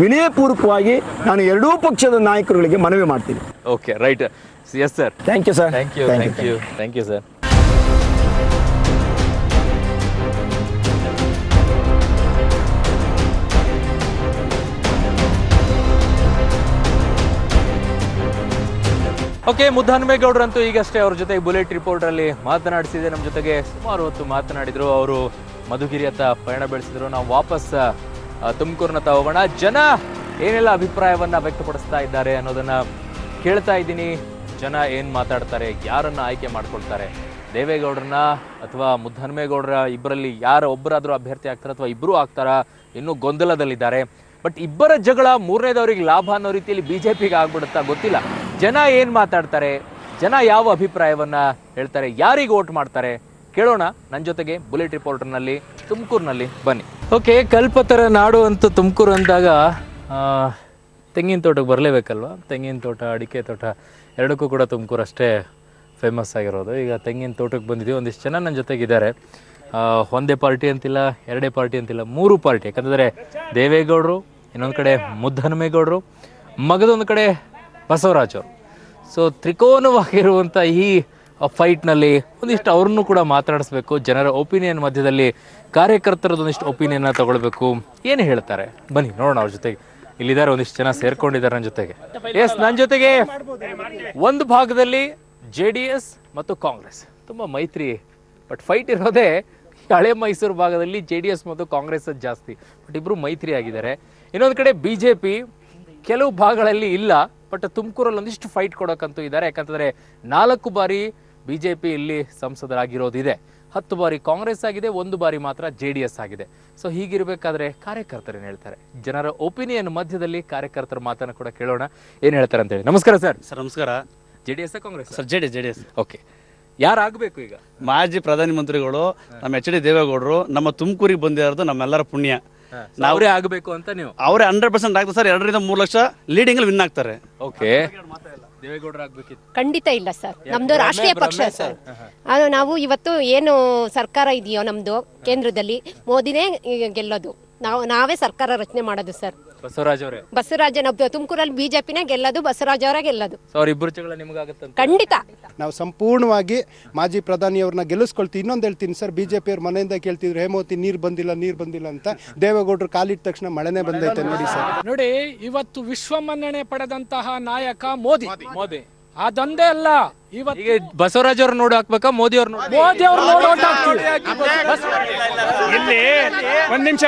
Speaker 8: ವಿನಯಪೂರ್ವಕವಾಗಿ ನಾನು ಎರಡೂ ಪಕ್ಷದ ನಾಯಕರುಗಳಿಗೆ ಮನವಿ ಮಾಡ್ತೀನಿ.
Speaker 1: Okay, right. Yes sir.
Speaker 8: Thank you sir.
Speaker 1: Thank you sir. Okay, ಮುದ್ದಹನುಮೇಗೌಡರಂತೂ ಈಗಷ್ಟೇ ಅವ್ರ ಜೊತೆ ಬುಲೆಟ್ ರಿಪೋರ್ಟರಲ್ಲಿ ಮಾತನಾಡಿಸಿದೆ. ನಮ್ಮ ಜೊತೆಗೆ ಸುಮಾರು ಹೊತ್ತು ಮಾತನಾಡಿದ್ರು. ಅವರು ಮಧುಗಿರಿಯತ್ತ ಪಯಣ ಬೆಳೆಸಿದ್ರು. ನಾವು ವಾಪಸ್ ತುಮಕೂರಿನತ್ತ ಹೋಗೋಣ. ಜನ ಏನೆಲ್ಲ ಅಭಿಪ್ರಾಯವನ್ನ ವ್ಯಕ್ತಪಡಿಸ್ತಾ ಇದ್ದಾರೆ ಅನ್ನೋದನ್ನ ಕೇಳ್ತಾ ಇದ್ದೀನಿ. ಜನ ಏನು ಮಾತಾಡ್ತಾರೆ, ಯಾರನ್ನ ಆಯ್ಕೆ ಮಾಡ್ಕೊಳ್ತಾರೆ, ದೇವೇಗೌಡರನ್ನ ಅಥವಾ ಮುದ್ದಹನುಮೇಗೌಡರ ಇಬ್ಬರಲ್ಲಿ ಯಾರ ಒಬ್ಬರಾದರೂ ಅಭ್ಯರ್ಥಿ ಆಗ್ತಾರೆ ಅಥವಾ ಇಬ್ಬರೂ ಆಗ್ತಾರಾ, ಇನ್ನೂ ಗೊಂದಲದಲ್ಲಿದ್ದಾರೆ. ಬಟ್ ಇಬ್ಬರ ಜಗಳ ಮೂರನೇದವರಿಗೆ ಲಾಭ ಅನ್ನೋ ರೀತಿಯಲ್ಲಿ BJPಗೆ ಆಗ್ಬಿಡುತ್ತಾ ಗೊತ್ತಿಲ್ಲ. ಜನ ಏನು ಮಾತಾಡ್ತಾರೆ, ಜನ ಯಾವ ಅಭಿಪ್ರಾಯವನ್ನ ಹೇಳ್ತಾರೆ, ಯಾರಿಗೆ ವೋಟ್ ಮಾಡ್ತಾರೆ ಕೇಳೋಣ. ನನ್ನ ಜೊತೆಗೆ ಬುಲೆಟ್ ರಿಪೋರ್ಟರ್ನಲ್ಲಿ ತುಮಕೂರಿನಲ್ಲಿ ಬನ್ನಿ. ಓಕೆ, ಕಲ್ಪತರ ನಾಡು ಅಂತ ತುಮಕೂರು ಅಂದಾಗ ತೆಂಗಿನ ತೋಟಕ್ಕೆ ಬರಲೇಬೇಕಲ್ವ? ತೆಂಗಿನ ತೋಟ, ಅಡಿಕೆ ತೋಟ ಎರಡಕ್ಕೂ ಕೂಡ ತುಮಕೂರು ಅಷ್ಟೇ ಫೇಮಸ್ ಆಗಿರೋದು. ಈಗ ತೆಂಗಿನ ತೋಟಕ್ಕೆ ಬಂದಿದ್ದೀವಿ. ಒಂದಿಷ್ಟು ಜನ ನನ್ನ ಜೊತೆಗಿದ್ದಾರೆ. ಒಂದೇ ಪಾರ್ಟಿ ಅಂತಿಲ್ಲ, ಎರಡೇ ಪಾರ್ಟಿ ಅಂತಿಲ್ಲ, 3 ಪಾರ್ಟಿ. ಯಾಕಂದರೆ ದೇವೇಗೌಡರು, ಇನ್ನೊಂದು ಕಡೆ ಮುದ್ದಹನುಮೇಗೌಡರು, ಮಗದೊಂದು ಕಡೆ ಬಸವರಾಜ್ ಅವರು. ಸೊ ತ್ರಿಕೋನವಾಗಿರುವಂಥ ಈ ಫೈಟ್ನಲ್ಲಿ ಒಂದಿಷ್ಟು ಅವ್ರನ್ನೂ ಕೂಡ ಮಾತಾಡಿಸ್ಬೇಕು. ಜನರ ಒಪಿನಿಯನ್ ಮಧ್ಯದಲ್ಲಿ ಕಾರ್ಯಕರ್ತರದ್ದು ಒಂದಿಷ್ಟು ಒಪಿನಿಯನ್ನ ತಗೊಳ್ಬೇಕು. ಏನು ಹೇಳ್ತಾರೆ ಬನ್ನಿ ನೋಡೋಣ. ಅವ್ರ ಜೊತೆಗೆ ಇಲ್ಲಿದ್ದಾರೆ, ಒಂದಿಷ್ಟು ಜನ ಸೇರ್ಕೊಂಡಿದ್ದಾರೆ ನನ್ನ ಜೊತೆಗೆ. ಎಸ್, ನನ್ನ ಜೊತೆಗೆ ಒಂದು ಭಾಗದಲ್ಲಿ JDS ಮತ್ತು ಕಾಂಗ್ರೆಸ್ ತುಂಬ ಮೈತ್ರಿ. ಬಟ್ ಫೈಟ್ ಇರೋದೇ ಹಳೆ ಮೈಸೂರು ಭಾಗದಲ್ಲಿ JDS ಮತ್ತು ಕಾಂಗ್ರೆಸ್ ಜಾಸ್ತಿ. ಬಟ್ ಇಬ್ಬರು ಮೈತ್ರಿ ಆಗಿದ್ದಾರೆ. ಇನ್ನೊಂದು ಕಡೆ BJP ಕೆಲವು ಭಾಗಗಳಲ್ಲಿ ಇಲ್ಲ, ಬಟ್ ತುಮಕೂರಲ್ಲಿ ಒಂದಿಷ್ಟು ಫೈಟ್ ಕೊಡೋಕ್ಕಂತೂ ಇದ್ದಾರೆ. ಯಾಕಂತಂದರೆ 4 ಬಾರಿ BJP ಇಲ್ಲಿ ಸಂಸದರಾಗಿರೋದಿದೆ, 10 ಬಾರಿ ಕಾಂಗ್ರೆಸ್ ಆಗಿದೆ, 1 ಬಾರಿ ಮಾತ್ರ JDS ಆಗಿದೆ. ಸೊ ಹೀಗಿರಬೇಕಾದ್ರೆ ಕಾರ್ಯಕರ್ತರು ಏನು ಹೇಳ್ತಾರೆ, ಜನರ ಒಪಿನಿಯನ್ ಮಧ್ಯದಲ್ಲಿ ಕಾರ್ಯಕರ್ತರ ಮಾತನ್ನು ಕೂಡ ಕೇಳೋಣ. ಏನು ಹೇಳ್ತಾರೆ ಅಂತೇಳಿ. ನಮಸ್ಕಾರ ಸರ್.
Speaker 9: ಸರ್ ನಮಸ್ಕಾರ.
Speaker 1: JDS Congress?
Speaker 9: Sir JDS.
Speaker 1: Okay, ಯಾರಾಗಬೇಕು ಈಗ?
Speaker 9: ಮಾಜಿ ಪ್ರಧಾನಿ ಮಂತ್ರಿಗಳು ನಮ್ಮ HD ದೇವೇಗೌಡರು ನಮ್ಮ ತುಮಕೂರಿಗೆ ಬಂದಿರೋದು ನಮ್ಮೆಲ್ಲರ ಪುಣ್ಯ.
Speaker 1: ಅವರೇ ಆಗಬೇಕು ಅಂತ ನೀವು?
Speaker 9: ಅವರೇ 100% ಆಗ್ತಾರೆ ಸರ್. 2 ರಿಂದ 3 ಲಕ್ಷ ಲೀಡಿಂಗ್ ಅಲ್ಲಿ ವಿನ್ ಆಗ್ತಾರೆ.
Speaker 1: ಓಕೆ, ದೇವೇಗೌಡರು ಆಗ್ಬೇಕಿತ್ತು?
Speaker 10: ಖಂಡಿತ ಇಲ್ಲ ಸರ್, ನಮ್ದು ರಾಷ್ಟ್ರೀಯ ಪಕ್ಷ ಸರ್. ನಾವು ಇವತ್ತು ಏನು ಸರ್ಕಾರ ಇದೆಯೋ ನಮ್ದು ಕೇಂದ್ರದಲ್ಲಿ, ಮೋದಿನೇ ಗೆಲ್ಲೋದು. ನಾವೇ ಸರ್ಕಾರ ರಚನೆ ಮಾಡೋದು ಸರ್.
Speaker 1: ಬಸವರಾಜ್ ಅವರೇ?
Speaker 10: ಬಸವರಾಜ ನಾವು ತುಮಕೂರಲ್ಲಿ BJPನೇ ಗೆಲ್ಲೋದು, ಬಸವರಾಜ್ ಅವರೇ ಗೆಲ್ಲೋದು.
Speaker 1: ಅವರಿಬ್ಬರು ಜಗಳ ನಿಮಗಾಗುತ್ತೆ?
Speaker 10: ಖಂಡಿತ.
Speaker 11: ನಾವು ಸಂಪೂರ್ಣವಾಗಿ ಮಾಜಿ ಪ್ರಧಾನಿಯವ್ರನ್ನ ಗೆಲ್ಲಿಸ್ಕೊಳ್ತೀವಿ. ಇನ್ನೊಂದು ಹೇಳ್ತೀನಿ ಸರ್, BJP ಅವ್ರ ಮನೆಯಿಂದ ಕೇಳ್ತಿದ್ರು ಹೇಮಾವತಿ ನೀರು ಬಂದಿಲ್ಲ ಅಂತ. ದೇವೇಗೌಡರು ಕಾಲಿಟ್ಟ ತಕ್ಷಣ ಮಳೆನೇ ಬಂದೈತೆ ನೋಡಿ ಸರ್.
Speaker 5: ನೋಡಿ, ಇವತ್ತು ವಿಶ್ವಮನ್ನಣೆ ಪಡೆದಂತಹ ನಾಯಕ ಮೋದಿ. ಅದೊಂದೇ ಅಲ್ಲ,
Speaker 1: ಈಗ ಬಸವರಾಜ್ ಅವ್ರ ನೋಡಿ ಹಾಕ್ಬೇಕಾ, ಮೋದಿ ಅವ್ರ
Speaker 5: ಮೋದಿ ಅವ್ರು
Speaker 12: ಇಲ್ಲಿ ಒಂದ್ ನಿಮಿಷ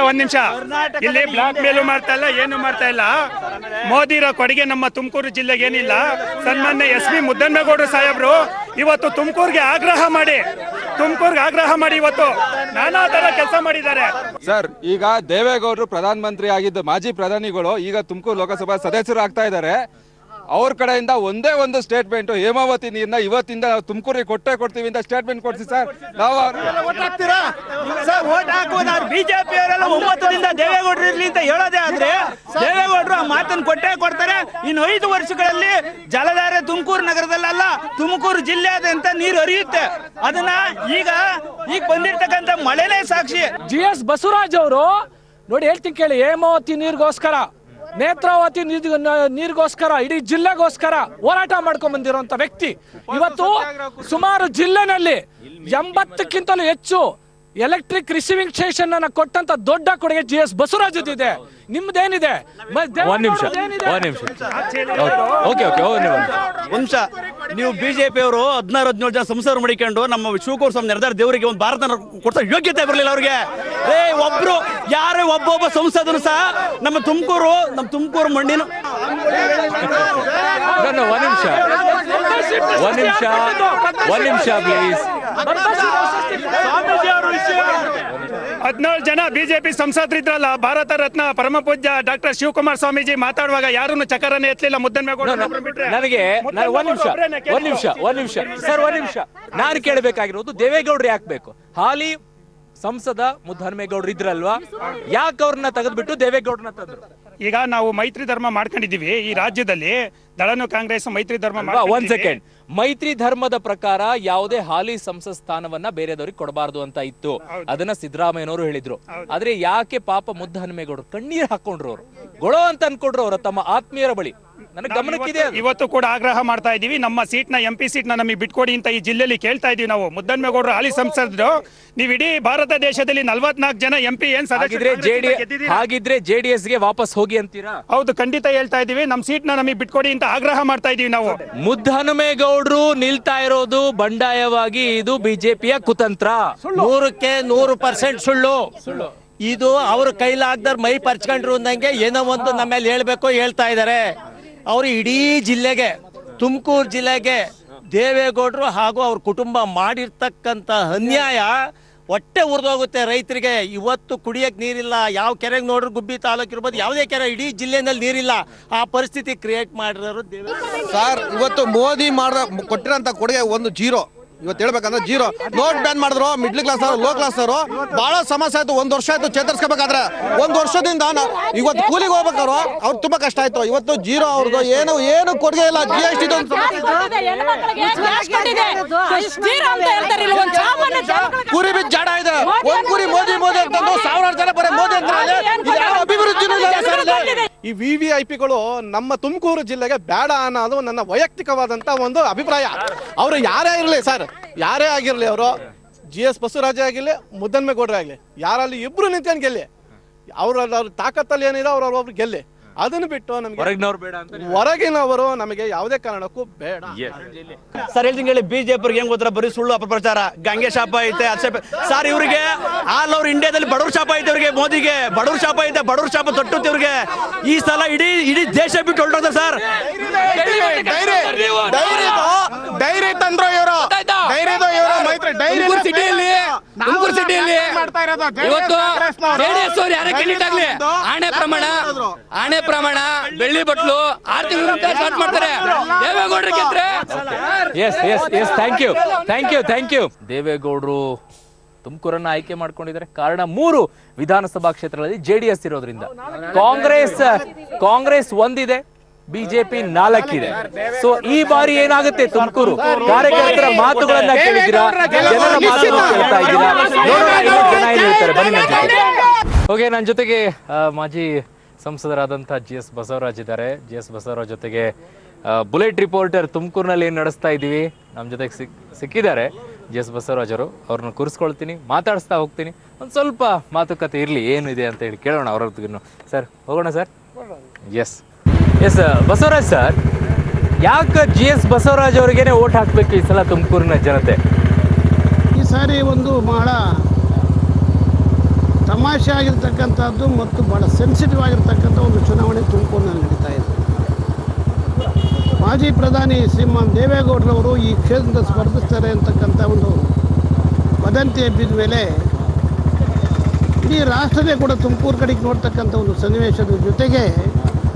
Speaker 12: ಇಲ್ಲಿ ಬ್ಲಾಕ್ ಮೇಲೂ ಮಾಡ್ತಾ ಇಲ್ಲ, ಏನು ಮಾಡ್ತಾ ಇಲ್ಲ. ಮೋದಿ ಇರೋ ಕೊಡುಗೆ ನಮ್ಮ ತುಮಕೂರು ಜಿಲ್ಲೆಗೆ ಏನಿಲ್ಲ. ಸನ್ಮಾನ್ಯ SP ಮುದ್ದಹನುಮೇಗೌಡರು ಸಾಹೇಬ್ರು ಇವತ್ತು ತುಮಕೂರಿಗೆ ಆಗ್ರಹ ಮಾಡಿ ತುಮಕೂರ್ಗೆ ಆಗ್ರಹ ಮಾಡಿ ಇವತ್ತು ನಾನಾ ತರ ಕೆಲಸ ಮಾಡಿದ್ದಾರೆ.
Speaker 7: ಸರ್, ಈಗ ದೇವೇಗೌಡರು ಪ್ರಧಾನಮಂತ್ರಿ ಆಗಿದ್ದು ಮಾಜಿ ಪ್ರಧಾನಿಗಳು ಈಗ ತುಮಕೂರು ಲೋಕಸಭಾ ಸದಸ್ಯರು ಆಗ್ತಾ ಇದ್ದಾರೆ. ಅವ್ರ ಕಡೆಯಿಂದ ಒಂದೇ ಒಂದು ಸ್ಟೇಟ್ಮೆಂಟ್, ಹೇಮಾವತಿ ನೀರನ್ನ ಇವತ್ತಿಂದ ತುಮಕೂರಿಗೆ ಕೊಡ್ತೀವಿ ಅಂತ ಸ್ಟೇಟ್ಮೆಂಟ್ ಕೊಡ್ಸಿ ಸರ್. ನಾವು
Speaker 5: ಓಟ್ ಹಾಕುವುದಾದ್ರೆ ಬಿಜೆಪಿ ಅವರೆಲ್ಲ 9 ದಿನದಿಂದ ದೇವೇಗೌಡರು ಇರ್ಲಿ ಅಂತ ಹೇಳೋದೇ ಆದ್ರೆ ದೇವೇಗೌಡರು ಆ ಮಾತನ್ನು ಕೊಡ್ತಾರೆ. ಇನ್ನು 5 ವರ್ಷಗಳಲ್ಲಿ ಜಲಧಾರೆ ತುಮಕೂರು ನಗರದಲ್ಲ, ತುಮಕೂರು ಜಿಲ್ಲೆಯಾದ್ಯಂತ ನೀರು ಹರಿಯುತ್ತೆ. ಅದನ್ನ ಈಗ ಬಂದಿರ್ತಕ್ಕಂಥ ಮಳೆನೇ ಸಾಕ್ಷಿ.
Speaker 3: GS ಬಸವರಾಜ್ ಅವರು ನೋಡಿ ಹೇಳ್ತೀನಿ ಕೇಳಿ, ಹೇಮಾವತಿ ನೀರಿಗೋಸ್ಕರ, ನೇತ್ರಾವತಿ ನೀರಿಗೋಸ್ಕರ, ಇಡೀ ಜಿಲ್ಲೆಗೋಸ್ಕರ ಹೋರಾಟ ಮಾಡ್ಕೊಂಡ್ ಬಂದಿರುವಂತ ವ್ಯಕ್ತಿ. ಇವತ್ತು ಸುಮಾರು ಜಿಲ್ಲೆನಲ್ಲಿ 80ಕ್ಕಿಂತಲೂ ಹೆಚ್ಚು ಎಲೆಕ್ಟ್ರಿಕ್ ರಿಸೀವಿಂಗ್ ಸ್ಟೇಷನ್ ಅನ್ನ ಕೊಟ್ಟಂತ ದೊಡ್ಡ ಕೊಡುಗೆ GS ಬಸವರಾಜ್ ಇದೆ. ನಿಮ್ದೇನಿದೆ?
Speaker 1: ಒಂದ್ ನಿಮಿಷ
Speaker 9: ನಿಮಿಷ. ನೀವು ಬಿಜೆಪಿ ಅವರು 16-17 ಜನ ಸಂಸದರು ಮಾಡಿಕೊಂಡು ನಮ್ಮ ಶಿವಕುಮಾರ ಸ್ವಾಮಿ ನಿರ್ಧಾರ ದೇವರಿಗೆ ಒಂದು ಭಾರತ ಕೊಡ್ತಾ ಯೋಗ್ಯತೆ ಬರಲಿಲ್ಲ ಅವ್ರಿಗೆ. ಒಬ್ರು ಯಾರೇ ಒಬ್ಬೊಬ್ಬ ಸಂಸದರು ಸಹ ನಮ್ಮ ತುಮಕೂರು ಮಣ್ಣಿನ
Speaker 1: ಒಂದ್ ನಿಮಿಷ ಪ್ಲೀಸ್.
Speaker 12: 17 ಜನ ಬಿಜೆಪಿ ಸಂಸದರಿದ್ರಲ್ಲ, ಭಾರತ ರತ್ನ ಪರಮ ಪೂಜ್ಯ ಡಾಕ್ಟರ್ ಶಿವಕುಮಾರ್ ಸ್ವಾಮೀಜಿ ಮಾತಾಡುವಾಗ ಯಾರನ್ನು ಚಕರನೇ ಎತ್ತಲಿಲ್ಲ.
Speaker 1: ನನಗೆ ಒಂದ್ ನಿಮಿಷ ನಾನು ಕೇಳಬೇಕಾಗಿರೋದು, ದೇವೇಗೌಡರು ಯಾಕೆ ಬೇಕು? ಹಾಲಿ ಸಂಸದ ಮುದ್ದಹನುಮೇಗೌಡರು ಇದ್ರಲ್ವಾ, ಯಾಕೆ ಅವ್ರನ್ನ ತೆಗೆದ್ಬಿಟ್ಟು ದೇವೇಗೌಡರನ್ನ ತಂದ್ರು?
Speaker 12: ಈಗ ನಾವು ಮೈತ್ರಿ ಧರ್ಮ ಮಾಡ್ಕೊಂಡಿದೀವಿ ಈ ರಾಜ್ಯದಲ್ಲಿ. ದಳನು ಕಾಂಗ್ರೆಸ್ ಮೈತ್ರಿ ಧರ್ಮ.
Speaker 1: ಒಂದ್ ಸೆಕೆಂಡ್, ಮೈತ್ರಿ ಧರ್ಮದ ಪ್ರಕಾರ ಯಾವುದೇ ಹಾಲಿ ಸಂಸತ್ ಸ್ಥಾನವನ್ನ ಬೇರೆದವ್ರಿಗೆ ಕೊಡಬಾರ್ದು ಅಂತ ಇತ್ತು. ಅದನ್ನ ಸಿದ್ದರಾಮಯ್ಯನವರು ಹೇಳಿದ್ರು. ಆದ್ರೆ ಯಾಕೆ ಪಾಪ ಮುದ್ದಹನುಮೇಗೌಡರು ಕಣ್ಣೀರ್ ಹಾಕೊಂಡ್ರು? ಅವರು ಗೊಳೋ ಅಂತ ಅನ್ಕೊಂಡ್ರು ಅವರ ತಮ್ಮ ಆತ್ಮೀಯರ ಬಳಿ. ನನಗೆ ಗಮನಕ್ಕಿದೆ.
Speaker 12: ಇವತ್ತು ಕೂಡ ಆಗ್ರಹ ಮಾಡ್ತಾ ಇದೀವಿ, ನಮ್ಮ ಸೀಟ್ನ MP ಸೀಟ್ನ ನಮಗೆ ಬಿಟ್ಕೊಡಿ ಅಂತ ಈ ಜಿಲ್ಲೆಯಲ್ಲಿ ಕೇಳ್ತಾ ಇದೀವಿ ನಾವು. ಮುದ್ದಹನುಮೇಗೌಡರು ಹಾಲಿ ಸಂಸದರು. ನೀವು ಇಡೀ ಭಾರತ ದೇಶದಲ್ಲಿ 44 ಜನ MP ಏನ್
Speaker 1: ಹಾಗಿದ್ರೆ JDS ಗೆ ವಾಪಸ್ ಹೋಗಿ ಅಂತೀರಾ?
Speaker 12: ಹೌದು, ಖಂಡಿತ ಹೇಳ್ತಾ ಇದೀವಿ. ನಮ್ಮ ಸೀಟ್ನ ನಮಗೆ ಬಿಟ್ಕೊಡಿ ಅಂತ ಆಗ್ರಹ ಮಾಡ್ತಾ ಇದೀವಿ ನಾವು.
Speaker 1: ಮುದ್ದಹನುಮೇಗೌಡರು ನಿಲ್ತಾ ಇರೋದು ಬಂಡಾಯವಾಗಿ. ಇದು ಬಿಜೆಪಿಯ ಕುತಂತ್ರ.
Speaker 5: 100% ಸುಳ್ಳು. ಇದು ಅವ್ರ ಕೈಲಾಗ್ದಾರ ಮೈ ಪರ್ಚ್ಕೊಂಡ್ರು ಅಂದಂಗೆ ಏನೋ ಒಂದು ನಮ್ಮ ಮೇಲೆ ಹೇಳ್ತಾ ಇದ್ದಾರೆ. ಅವರು ಇಡೀ ಜಿಲ್ಲೆಗೆ, ತುಮಕೂರು ಜಿಲ್ಲೆಗೆ ದೇವೇಗೌಡರು ಹಾಗೂ ಅವ್ರ ಕುಟುಂಬ ಮಾಡಿರ್ತಕ್ಕಂಥ ಅನ್ಯಾಯ ಹೊಟ್ಟೆ ಉರಿದೋಗುತ್ತೆ ರೈತರಿಗೆ. ಇವತ್ತು ಕುಡಿಯಕ್ಕೆ ನೀರಿಲ್ಲ. ಯಾವ ಕೆರೆಗೆ ನೋಡ್ರು, ಗುಬ್ಬಿ ತಾಲೂಕು ಇರ್ಬೋದು, ಯಾವುದೇ ಕೆರೆ ಇಡೀ ಜಿಲ್ಲೆನಲ್ಲಿ ನೀರಿಲ್ಲ. ಆ ಪರಿಸ್ಥಿತಿ ಕ್ರಿಯೇಟ್ ಮಾಡಿರೋರು
Speaker 4: ಸರ್. ಇವತ್ತು ಮೋದಿ ಕೊಟ್ಟಿರೋಂಥ ಕೊಡುಗೆ ಒಂದು ಜೀರೋ. ಇವತ್ತು ಹೇಳ್ಬೇಕಂದ್ರೆ ಜೀರೋ. ನೋಟ್ ಬ್ಯಾನ್ ಮಾಡಿದ್ರು, ಮಿಡ್ಲ್ ಕ್ಲಾಸ್ ಅವರು, ಲೋ ಕ್ಲಾಸ್ ಅವರು ಬಹಳ ಸಮಸ್ಯೆ ಆಯ್ತು. 1 ವರ್ಷ ಆಯ್ತು ಚೇತರಿಸ್ಕೋಬೇಕಾದ್ರೆ. 1 ವರ್ಷದಿಂದ ಇವತ್ತು ಕೂಲಿಗೆ ಹೋಗ್ಬೇಕಾದ್ರು ಅವ್ರು ತುಂಬಾ ಕಷ್ಟ ಆಯ್ತು. ಇವತ್ತು ಜೀರೋ ಅವ್ರದ್ದು ಏನು ಕೊಡುಗೆ ಇಲ್ಲ. GST ಕುರಿ ಬಿದ್ದು ಜಾಡ ಇದೆ. ಒಂದ್ ಕುರಿ ಮೋದಿ ಅಂತಂದು 1000 ಜನ ಬರೀ ಮೋದಿ ಅಂತ ಅಭಿವೃದ್ಧಿ.
Speaker 11: ಈ VVIPಗಳು ನಮ್ಮ ತುಮಕೂರು ಜಿಲ್ಲೆಗೆ ಬೇಡ ಅನ್ನೋದು ನನ್ನ ವೈಯಕ್ತಿಕವಾದಂಥ ಒಂದು ಅಭಿಪ್ರಾಯ. ಅವರು ಯಾರೇ ಇರಲಿ ಸರ್, ಯಾರೇ ಆಗಿರಲಿ, ಅವರು GS ಬಸವರಾಜ ಆಗಿರಲಿ, ಮುದ್ದಹನುಮೇಗೌಡರೇ ಆಗಲಿ, ಯಾರಲ್ಲಿ ಇಬ್ರು ನಿಂತ್ಕೊಂಡು ಗೆಲ್ಲಿ. ಅವ್ರ ತಾಕತ್ತಲ್ಲಿ ಏನಿದೆ ಅವ್ರೊಬ್ರು ಗೆಲ್ಲಿ. ಅದನ್ನು ಬಿಟ್ಟು ನಮಗೆ ಹೊರಗಿನವರು ನಮಗೆ ಯಾವುದೇ ಕಾರಣಕ್ಕೂ ಬೇಡ.
Speaker 9: ಸರ್ ಹೇಳ್ತೀನಿ ಹೇಳಿ, ಬಿಜೆಪಿ ಹೆಂಗ್ ಗೊತ್ತರ, ಬರೀ ಸುಳ್ಳು ಅಪಪ್ರಚಾರ, ಗಂಗೆ ಶಾಪ ಐತೆ, ಸರ್ ಇವ್ರಿಗೆ ಆಲ್ ಓವರ್ ಇಂಡಿಯಾದಲ್ಲಿ ಬಡವ್ರ ಶಾಪ ಐತೆ. ಇವ್ರಿಗೆ ಮೋದಿಗೆ ಬಡವ್ರ ಶಾಪ ಐತೆ, ಬಡವ್ರ ಶಾಪ ತೊಟ್ಟುತ್ತೆ ಇವ್ರಿಗೆ. ಈ ಸಲ ಇಡೀ ದೇಶ ಬಿಟ್ಟು ಹೊರಟೋಗ್ತಾರೆ ಸರ್.
Speaker 11: ಡೈರಿ ತಂದ್ರು ಇವರು, ಮೈತ್ರಿ ಡೈರಿ ಸಿಟಿಯಲ್ಲಿ
Speaker 1: ಇವತ್ತು JDS ಅವ್ರು ಯಾರೇ ಕ್ಯಾಂಡಿಡೇಟ್ ಆಗ್ಲಿ, ಆಣೆ ಪ್ರಮಾಣ ಬೆಳ್ಳಿ ಬಟ್ಲು 6 ತಿಂಗಳು ಸ್ಟಾರ್ಟ್ ಮಾಡ್ತಾರೆ. ದೇವೇಗೌಡರು ಗೆದ್ರೆ. Thank you. ದೇವೇಗೌಡರು ತುಮಕೂರನ್ನ ಆಯ್ಕೆ ಮಾಡ್ಕೊಂಡಿದ್ದಾರೆ. ಕಾರಣ 3 ವಿಧಾನಸಭಾ ಕ್ಷೇತ್ರಗಳಲ್ಲಿ JDS ಇರೋದ್ರಿಂದ. ಕಾಂಗ್ರೆಸ್ 1 ಇದೆ, ಬಿಜೆಪಿ 4 ಇದೆ. ಸೊ ಈ ಬಾರಿ ಏನಾಗುತ್ತೆ? ತುಮಕೂರು ಕಾರ್ಯಕರ್ತರ ಮಾತುಗಳನ್ನ ಕೇಳಿದ್ದೀರಾ, ಜನರ ಮಾತುಗಳನ್ನ ಕೇಳ್ತಾ ಇದ್ದೀರಾ. ಜನ ಏನ್ ಹೇಳ್ತಾರೆ ಬನ್ನಿ ನನ್ನ ಜೊತೆ. ಓಕೆ, ನನ್ನ ಜೊತೆಗೆ ಮಾಜಿ ಸಂಸದರಾದಂಥ GS ಬಸವರಾಜ್ ಇದ್ದಾರೆ. GS ಬಸವರಾಜ್ ಜೊತೆಗೆ ಬುಲೆಟ್ ರಿಪೋರ್ಟರ್ ತುಮಕೂರಿನಲ್ಲಿ ಏನು ನಡೆಸ್ತಾ ಇದ್ದೀವಿ ನಮ್ಮ ಜೊತೆಗೆ ಸಿಕ್ಕಿದ್ದಾರೆ GS ಬಸವರಾಜ್ ಅವರು. ಅವ್ರನ್ನ ಕೂರಿಸ್ಕೊಳ್ತೀನಿ, ಮಾತಾಡಿಸ್ತಾ ಹೋಗ್ತೀನಿ. ಒಂದು ಸ್ವಲ್ಪ ಮಾತುಕತೆ ಇರಲಿ, ಏನಿದೆ ಅಂತ ಹೇಳಿ ಕೇಳೋಣ ಅವ್ರದ್ದು. ಸರ್ ಹೋಗೋಣ ಸರ್. ಎಸ್ ಬಸವರಾಜ್ ಸರ್, ಯಾಕೆ GS ಬಸವರಾಜ್ ಅವರಿಗೇನೆ ಓಟ್ ಹಾಕಬೇಕು ಈ ಸಲ ತುಮಕೂರಿನ ಜನತೆ?
Speaker 5: ಈ ಸಾರಿ ಒಂದು ಬಹಳ ತಮಾಷೆ ಆಗಿರ್ತಕ್ಕಂಥದ್ದು ಮತ್ತು ಬಹಳ ಸೆನ್ಸಿಟಿವ್ ಆಗಿರ್ತಕ್ಕಂಥ ಒಂದು ಚುನಾವಣೆ ತುಮಕೂರಿನಲ್ಲಿ ನಡೀತಾ ಇದೆ. ಮಾಜಿ ಪ್ರಧಾನಿ ಶ್ರೀಮಾನ್ ದೇವೇಗೌಡರವರು ಈ ಕ್ಷೇತ್ರದಿಂದ ಸ್ಪರ್ಧಿಸ್ತಾರೆ ಅಂತಕ್ಕಂಥ ಒಂದು
Speaker 11: ವದಂತಿ ಎಬ್ಬಿದ ಮೇಲೆ ಇಡೀ ರಾಷ್ಟ್ರದೇ ಕೂಡ ತುಮಕೂರು ಕಡೆಗೆ ನೋಡ್ತಕ್ಕಂಥ ಒಂದು ಸನ್ನಿವೇಶದ ಜೊತೆಗೆ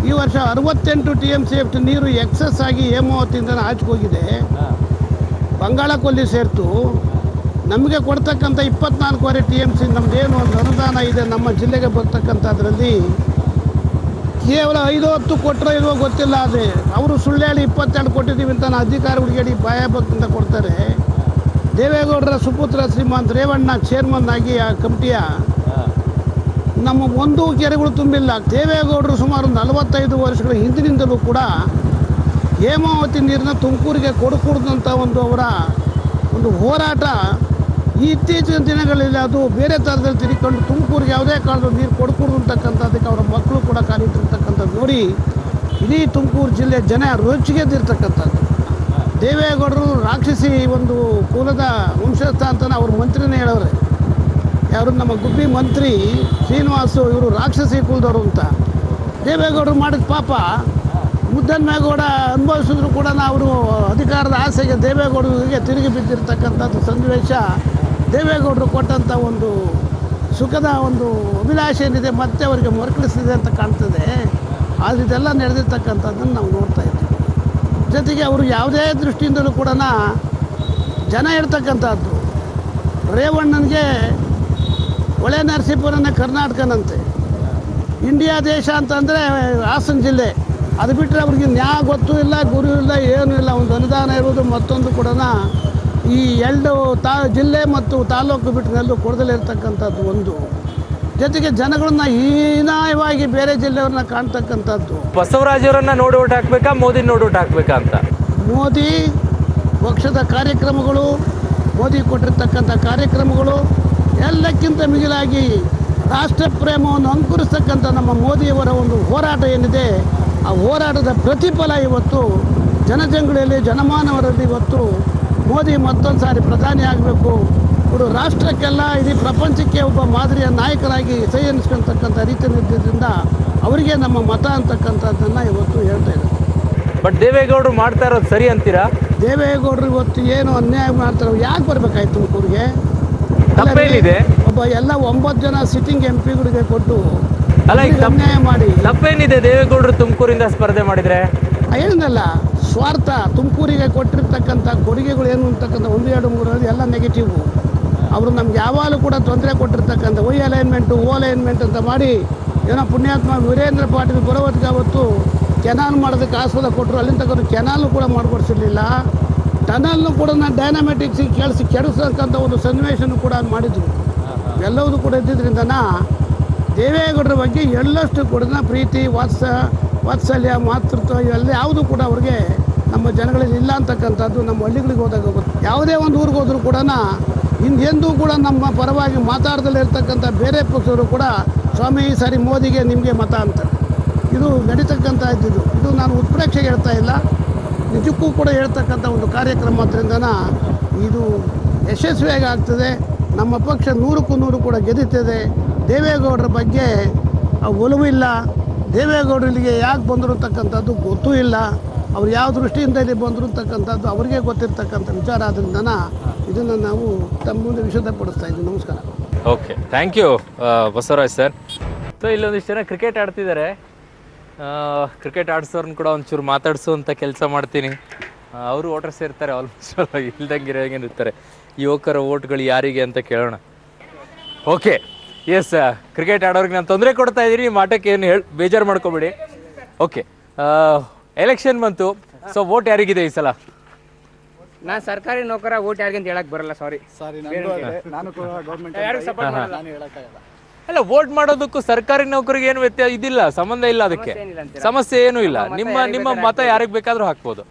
Speaker 11: ಈ ವರ್ಷ 68 TMC ಅಷ್ಟು ನೀರು ಎಕ್ಸಸ್ ಆಗಿ ಹೇಮಾವತಿಯಿಂದ ಆಚೆಗೆ ಹೋಗಿದೆ, ಬಂಗಾಳ ಕೊಲ್ಲಿ ಸೇರ್ತು. ನಮಗೆ ಕೊಡ್ತಕ್ಕಂಥ 24.5 TMC ನಮ್ಮದೇನು ಒಂದು ಅನುದಾನ ಇದೆ ನಮ್ಮ ಜಿಲ್ಲೆಗೆ ಬರ್ತಕ್ಕಂಥದ್ರಲ್ಲಿ ಕೇವಲ 5-10 ಕೊಟ್ಟರೋ ಇಲ್ವೋ ಗೊತ್ತಿಲ್ಲ. ಅದೇ ಅವರು ಸುಳ್ಳು ಹೇಳಿ 22 ಕೊಟ್ಟಿದ್ದೀವಿ ಅಂತ ಅಧಿಕಾರಿಗಳಿಗೆ ಹೇಳಿ ಬಾಯ ಬಂದಿಂದ ಕೊಡ್ತಾರೆ. ದೇವೇಗೌಡರ ಸುಪುತ್ರ ಶ್ರೀಮಂತ ರೇವಣ್ಣ ಚೇರ್ಮನ್ ಆಗಿ ಆ ಕಮಿಟಿಯ ನಮ್ಮ ಒಂದು ಕೆರೆಗಳು ತುಂಬಿಲ್ಲ. ದೇವೇಗೌಡರು ಸುಮಾರು 45 ವರ್ಷಗಳ ಹಿಂದಿನಿಂದಲೂ ಕೂಡ ಹೇಮಾವತಿ ನೀರನ್ನ ತುಮಕೂರಿಗೆ ಕೊಡಕೂಡ್ದಂಥ ಒಂದು ಅವರ ಒಂದು ಹೋರಾಟ ಇತ್ತೀಚಿನ ದಿನಗಳಲ್ಲಿ ಅದು ಬೇರೆ ಥರದಲ್ಲಿ ತಿರುಗಿಕೊಂಡು ತುಮಕೂರಿಗೆ ಯಾವುದೇ ಕಾಲದ ನೀರು ಕೊಡಕೂಡ್ದು ಅಂತಕ್ಕಂಥದ್ದಕ್ಕೆ ಅವರ ಮಕ್ಕಳು ಕೂಡ ಕಾಲಿಟ್ಟಿರ್ತಕ್ಕಂಥದ್ದು ನೋಡಿ ಇಡೀ ತುಮಕೂರು ಜಿಲ್ಲೆ ಜನ ರೋಚಿಗೆದ್ದಿರ್ತಕ್ಕಂಥದ್ದು. ದೇವೇಗೌಡರು ರಾಕ್ಷಸಿ ಒಂದು ಕುಲದ ವಂಶಸ್ಥ ಅಂತ ಅವ್ರ ಮಂತ್ರಿನೇ ಹೇಳೋರೆ, ಯಾರು ನಮ್ಮ ಗುಬ್ಬಿ ಮಂತ್ರಿ ಶ್ರೀನಿವಾಸು, ಇವರು ರಾಕ್ಷಸಿ ಕುಲದವರು ಅಂತ. ದೇವೇಗೌಡರು ಮಾಡಿದ ಪಾಪ ಮುದ್ದನ್ಮೇಗೌಡ ಅನುಭವಿಸಿದ್ರು ಕೂಡ ಅವರು ಅಧಿಕಾರದ ಆಸೆಗೆ ದೇವೇಗೌಡರಿಗೆ ತಿರುಗಿ ಬಿದ್ದಿರ್ತಕ್ಕಂಥದ್ದು ಸನ್ನಿವೇಶ. ದೇವೇಗೌಡರು ಕೊಟ್ಟಂಥ ಒಂದು ಸುಖದ ಒಂದು ಅಭಿಲಾಷೆ ಏನಿದೆ ಮತ್ತೆ ಅವರಿಗೆ ಮರುಕಳಿಸಿದೆ ಅಂತ ಕಾಣ್ತದೆ. ಆದರೆ ಇದೆಲ್ಲ ನಡೆದಿರ್ತಕ್ಕಂಥದ್ದನ್ನು ನಾವು ನೋಡ್ತಾ ಇದ್ದೀವಿ. ಜೊತೆಗೆ ಅವರು ಯಾವುದೇ ದೃಷ್ಟಿಯಿಂದಲೂ ಕೂಡ ಜನ ಹೇಳ್ತಕ್ಕಂಥದ್ದು ರೇವಣ್ಣನಿಗೆ ಹೊಳೆ ನರಸೀಪುರನೇ ಕರ್ನಾಟಕನಂತೆ, ಇಂಡಿಯಾ ದೇಶ ಅಂತಂದರೆ ಹಾಸನ ಜಿಲ್ಲೆ, ಅದು ಬಿಟ್ಟರೆ ಅವ್ರಿಗೆ ನ್ಯಾಯ ಗೊತ್ತೂ ಇಲ್ಲ, ಗುರು ಇಲ್ಲ, ಏನೂ ಇಲ್ಲ. ಒಂದು ಅನುದಾನ ಇರೋದು ಮತ್ತೊಂದು ಕೂಡ ಈ 2 ಜಿಲ್ಲೆ ಮತ್ತು ತಾಲೂಕು ಬಿಟ್ಟಿನೆಲ್ಲೂ ಕೊಡದಲ್ಲೇ ಇರ್ತಕ್ಕಂಥದ್ದು ಒಂದು. ಜೊತೆಗೆ ಜನಗಳನ್ನ ಹೀನಾಯವಾಗಿ ಬೇರೆ ಜಿಲ್ಲೆಯವ್ರನ್ನ ಕಾಣ್ತಕ್ಕಂಥದ್ದು.
Speaker 1: ಬಸವರಾಜರನ್ನ ನೋಡಿ ಓಟ್ ಹಾಕ್ಬೇಕಾ, ಮೋದಿ ನೋಡಿ ಓಟ್ ಹಾಕ್ಬೇಕಾ ಅಂತ
Speaker 11: ಮೋದಿ ಪಕ್ಷದ ಕಾರ್ಯಕ್ರಮಗಳು, ಮೋದಿ ಕೊಟ್ಟಿರ್ತಕ್ಕಂಥ ಕಾರ್ಯಕ್ರಮಗಳು ಎಲ್ಲಕ್ಕಿಂತ ಮಿಗಿಲಾಗಿ ರಾಷ್ಟ್ರ ಪ್ರೇಮವನ್ನು ಅಂಕುರಿಸ್ತಕ್ಕಂಥ ನಮ್ಮ ಮೋದಿಯವರ ಒಂದು ಹೋರಾಟ ಏನಿದೆ, ಆ ಹೋರಾಟದ ಪ್ರತಿಫಲ ಇವತ್ತು ಜನಜಂಗುಳಿಯಲ್ಲಿ ಜನಮಾನವರಲ್ಲಿ ಇವತ್ತು ಮೋದಿ ಮತ್ತೊಂದು ಸಾರಿ ಪ್ರಧಾನಿ ಆಗಬೇಕು, ಇವರು ರಾಷ್ಟ್ರಕ್ಕೆಲ್ಲ ಇಡೀ ಪ್ರಪಂಚಕ್ಕೆ ಒಬ್ಬ ಮಾದರಿಯ ನಾಯಕರಾಗಿ ಸೈ ಎನಿಸ್ಕೊಳ್ತಕ್ಕಂಥ ರೀತಿ ನಿರ್ದಿದ್ದರಿಂದ ಅವರಿಗೆ ನಮ್ಮ ಮತ ಅಂತಕ್ಕಂಥದ್ದನ್ನು ಇವತ್ತು ಹೇಳ್ತಾ ಇದ್ದಾರೆ.
Speaker 1: ಬಟ್ ದೇವೇಗೌಡರು ಮಾಡ್ತಾ ಇರೋದು ಸರಿ ಅಂತೀರಾ?
Speaker 11: ದೇವೇಗೌಡರು ಇವತ್ತು ಏನು ಅನ್ಯಾಯ ಮಾಡ್ತಾರೆ, ಯಾಕೆ ಬರಬೇಕಾಯ್ತು ತುಮಕೂರಿಗೆ?
Speaker 1: ತಪ್ಪೇನಿದೆ?
Speaker 11: ಒಬ್ಬ ಎಲ್ಲ 9 ಜನ ಸಿಟ್ಟಿಂಗ್ MP ಕೊಟ್ಟು
Speaker 1: ಅಲ್ಲ, ಈಗ
Speaker 11: ಅನ್ಯಾಯ ಮಾಡಿ
Speaker 1: ತಪ್ಪೇನಿದೆ ದೇವೇಗೌಡರು ತುಮಕೂರಿಂದ ಸ್ಪರ್ಧೆ ಮಾಡಿದ್ರೆ?
Speaker 11: ಏನಲ್ಲ ಸ್ವಾರ್ಥ. ತುಮಕೂರಿಗೆ ಕೊಟ್ಟಿರ್ತಕ್ಕಂಥ ಕೊಡುಗೆಗಳು ಏನು ಅಂತಕ್ಕಂಥ 1, 2, 3 ಎಲ್ಲ ನೆಗೆಟಿವ್. ಅವರು ನಮ್ಗೆ ಯಾವಾಗಲೂ ಕೂಡ ತೊಂದರೆ ಕೊಟ್ಟಿರ್ತಕ್ಕಂಥ ವೈ ಅಲೈನ್ಮೆಂಟು, ಓ ಅಲೈನ್ಮೆಂಟ್ ಅಂತ ಮಾಡಿ ಏನೋ ಪುಣ್ಯಾತ್ಮ ವೀರೇಂದ್ರ ಪಾಟೀಲ್ ಬರೋವತ್ತಿಗೆ ಅವತ್ತು ಕೆನಾಲ್ ಮಾಡೋದಕ್ಕೆ ಆಸ್ಪದ ಕೊಟ್ಟರು, ಅಲ್ಲಿಂದ ತಗೊಂಡು ಕೆನಾಲ್ನು ಕೂಡ ಮಾಡಿಕೊಡ್ಸಿರ್ಲಿಲ್ಲ. ಟನಲ್ನು ಕೂಡ ಡೈನಾಮೆಟಿಕ್ಸಿಗೆ ಕೇಳಿಸಿ ಕೆಡಿಸ್ತಕ್ಕಂಥ ಒಂದು ಸನ್ನಿವೇಶನೂ ಕೂಡ ಮಾಡಿದ್ರು. ಎಲ್ಲವೂ ಕೂಡ ಇದ್ದಿದ್ದರಿಂದ ದೇವೇಗೌಡರ ಬಗ್ಗೆ ಎಳ್ಳಷ್ಟು ಕೂಡ ಪ್ರೀತಿ, ವಾತ್ಸಲ್ಯ, ಮಾತೃತ್ವ ಇವೆಲ್ಲ ಯಾವುದೂ ಕೂಡ ಅವ್ರಿಗೆ ನಮ್ಮ ಜನಗಳಲ್ಲಿ ಇಲ್ಲ ಅಂತಕ್ಕಂಥದ್ದು ನಮ್ಮ ಹಳ್ಳಿಗಳಿಗೆ ಹೋದಾಗ ಗೊತ್ತು. ಯಾವುದೇ ಒಂದು ಊರಿಗೆ ಹೋದರೂ ಕೂಡ ಹಿಂದೆಂದೂ ಕೂಡ ನಮ್ಮ ಪರವಾಗಿ ಮಾತಾಡ್ದಲ್ಲೇ ಇರ್ತಕ್ಕಂಥ ಬೇರೆ ಪಕ್ಷವರು ಕೂಡ ಸ್ವಾಮಿ ಈ ಸಾರಿ ಮೋದಿಗೆ ನಿಮಗೆ ಮತ ಅಂತ ಇದು ನಡೀತಕ್ಕಂಥ ಇದ್ದಿದ್ದು. ಇದು ನಾನು ಉತ್ಪ್ರೇಕ್ಷೆಗೆ ಹೇಳ್ತಾ ಇಲ್ಲ, ನಿಜಕ್ಕೂ ಕೂಡ ಹೇಳ್ತಕ್ಕಂಥ ಒಂದು ಕಾರ್ಯಕ್ರಮ. ಅದರಿಂದ ಇದು ಯಶಸ್ವಿಯಾಗಿ ಆಗ್ತದೆ. ನಮ್ಮ ಪಕ್ಷ 100ಕ್ಕೂ 100 ಕೂಡ ಗೆದ್ದುತ್ತದೆ. ದೇವೇಗೌಡರ ಬಗ್ಗೆ ಒಲವು ಇಲ್ಲ, ದೇವೇಗೌಡರಿಗೆ ಯಾಕೆ ಬಂದರು ಅಂತಕ್ಕಂಥದ್ದು ಗೊತ್ತೂ ಇಲ್ಲ, ಅವ್ರು ಯಾವ ದೃಷ್ಟಿಯಿಂದ ಇಲ್ಲಿ ಬಂದರು ಅಂತಕ್ಕಂಥದ್ದು ಅವರಿಗೆ ಗೊತ್ತಿರ್ತಕ್ಕಂಥ ವಿಚಾರ. ಆದ್ದರಿಂದ ಇದನ್ನು ನಾವು ತಮ್ಮ ಮುಂದೆ ವಿಷದಪಡಿಸ್ತಾ ಇದ್ದೀವಿ. ನಮಸ್ಕಾರ.
Speaker 1: Okay, thank you Basavaraj sir. So ಇಲ್ಲೊಂದಿಷ್ಟು ಜನ ಕ್ರಿಕೆಟ್ ಆಡ್ತಿದ್ದಾರೆ. ಕ್ರಿಕೆಟ್ ಆಡಿಸೋರ್ನ ಕೂಡ ಒಂಚೂರು ಮಾತಾಡಿಸುವಂಥ ಕೆಲಸ ಮಾಡ್ತೀನಿ. ಅವರು ವೋಟರ್ಸ್ ಇರ್ತಾರೆ, ಆಲ್ಮೋಸ್ಟ್ ಇಲ್ದಂಗೆ ಇರ್ತಾರೆ. ಯುವಕರ ಓಟ್ಗಳು ಯಾರಿಗೆ ಅಂತ ಕೇಳೋಣ. ಓಕೆ, ಎಸ್, ಕ್ರಿಕೆಟ್ ಆಡೋರಿಗೆ ನಾನು ತೊಂದರೆ ಕೊಡ್ತಾ ಇದ್ದೀನಿ, ನಿಮ್ಮ ಆಟಕ್ಕೆ ಏನು ಬೇಜಾರು ಮಾಡ್ಕೊಬೇಡಿ. ಓಕೆ, ಎಲೆಕ್ಷನ್ ಬಂತು. ಸೊ ವೋಟ್ ಯಾರಿಗಿದೆ ಈ ಸಲ?
Speaker 3: ನಾನು ಸರ್ಕಾರಿ ನೌಕರ, ವೋಟ್ ಯಾರಿಗೆ ಅಂತ ಹೇಳಕ್ ಬರಲ್ಲ. ಸಾರಿ.
Speaker 1: ಅಲ್ಲ, ವೋಟ್ ಮಾಡೋದಕ್ಕೂ ಸರ್ಕಾರಿ ನೌಕರಿಗೆ ಏನು ವ್ಯತ್ಯಾಸ ಇದಿಲ್ಲ, ಸಂಬಂಧ ಇಲ್ಲ, ಅದಕ್ಕೆ ಸಮಸ್ಯೆ ಏನೂ ಇಲ್ಲ. ನಿಮ್ಮ ಮತ ಯಾರಿಗೆ ಬೇಕಾದ್ರೂ ಹಾಕ್ಬೋದು.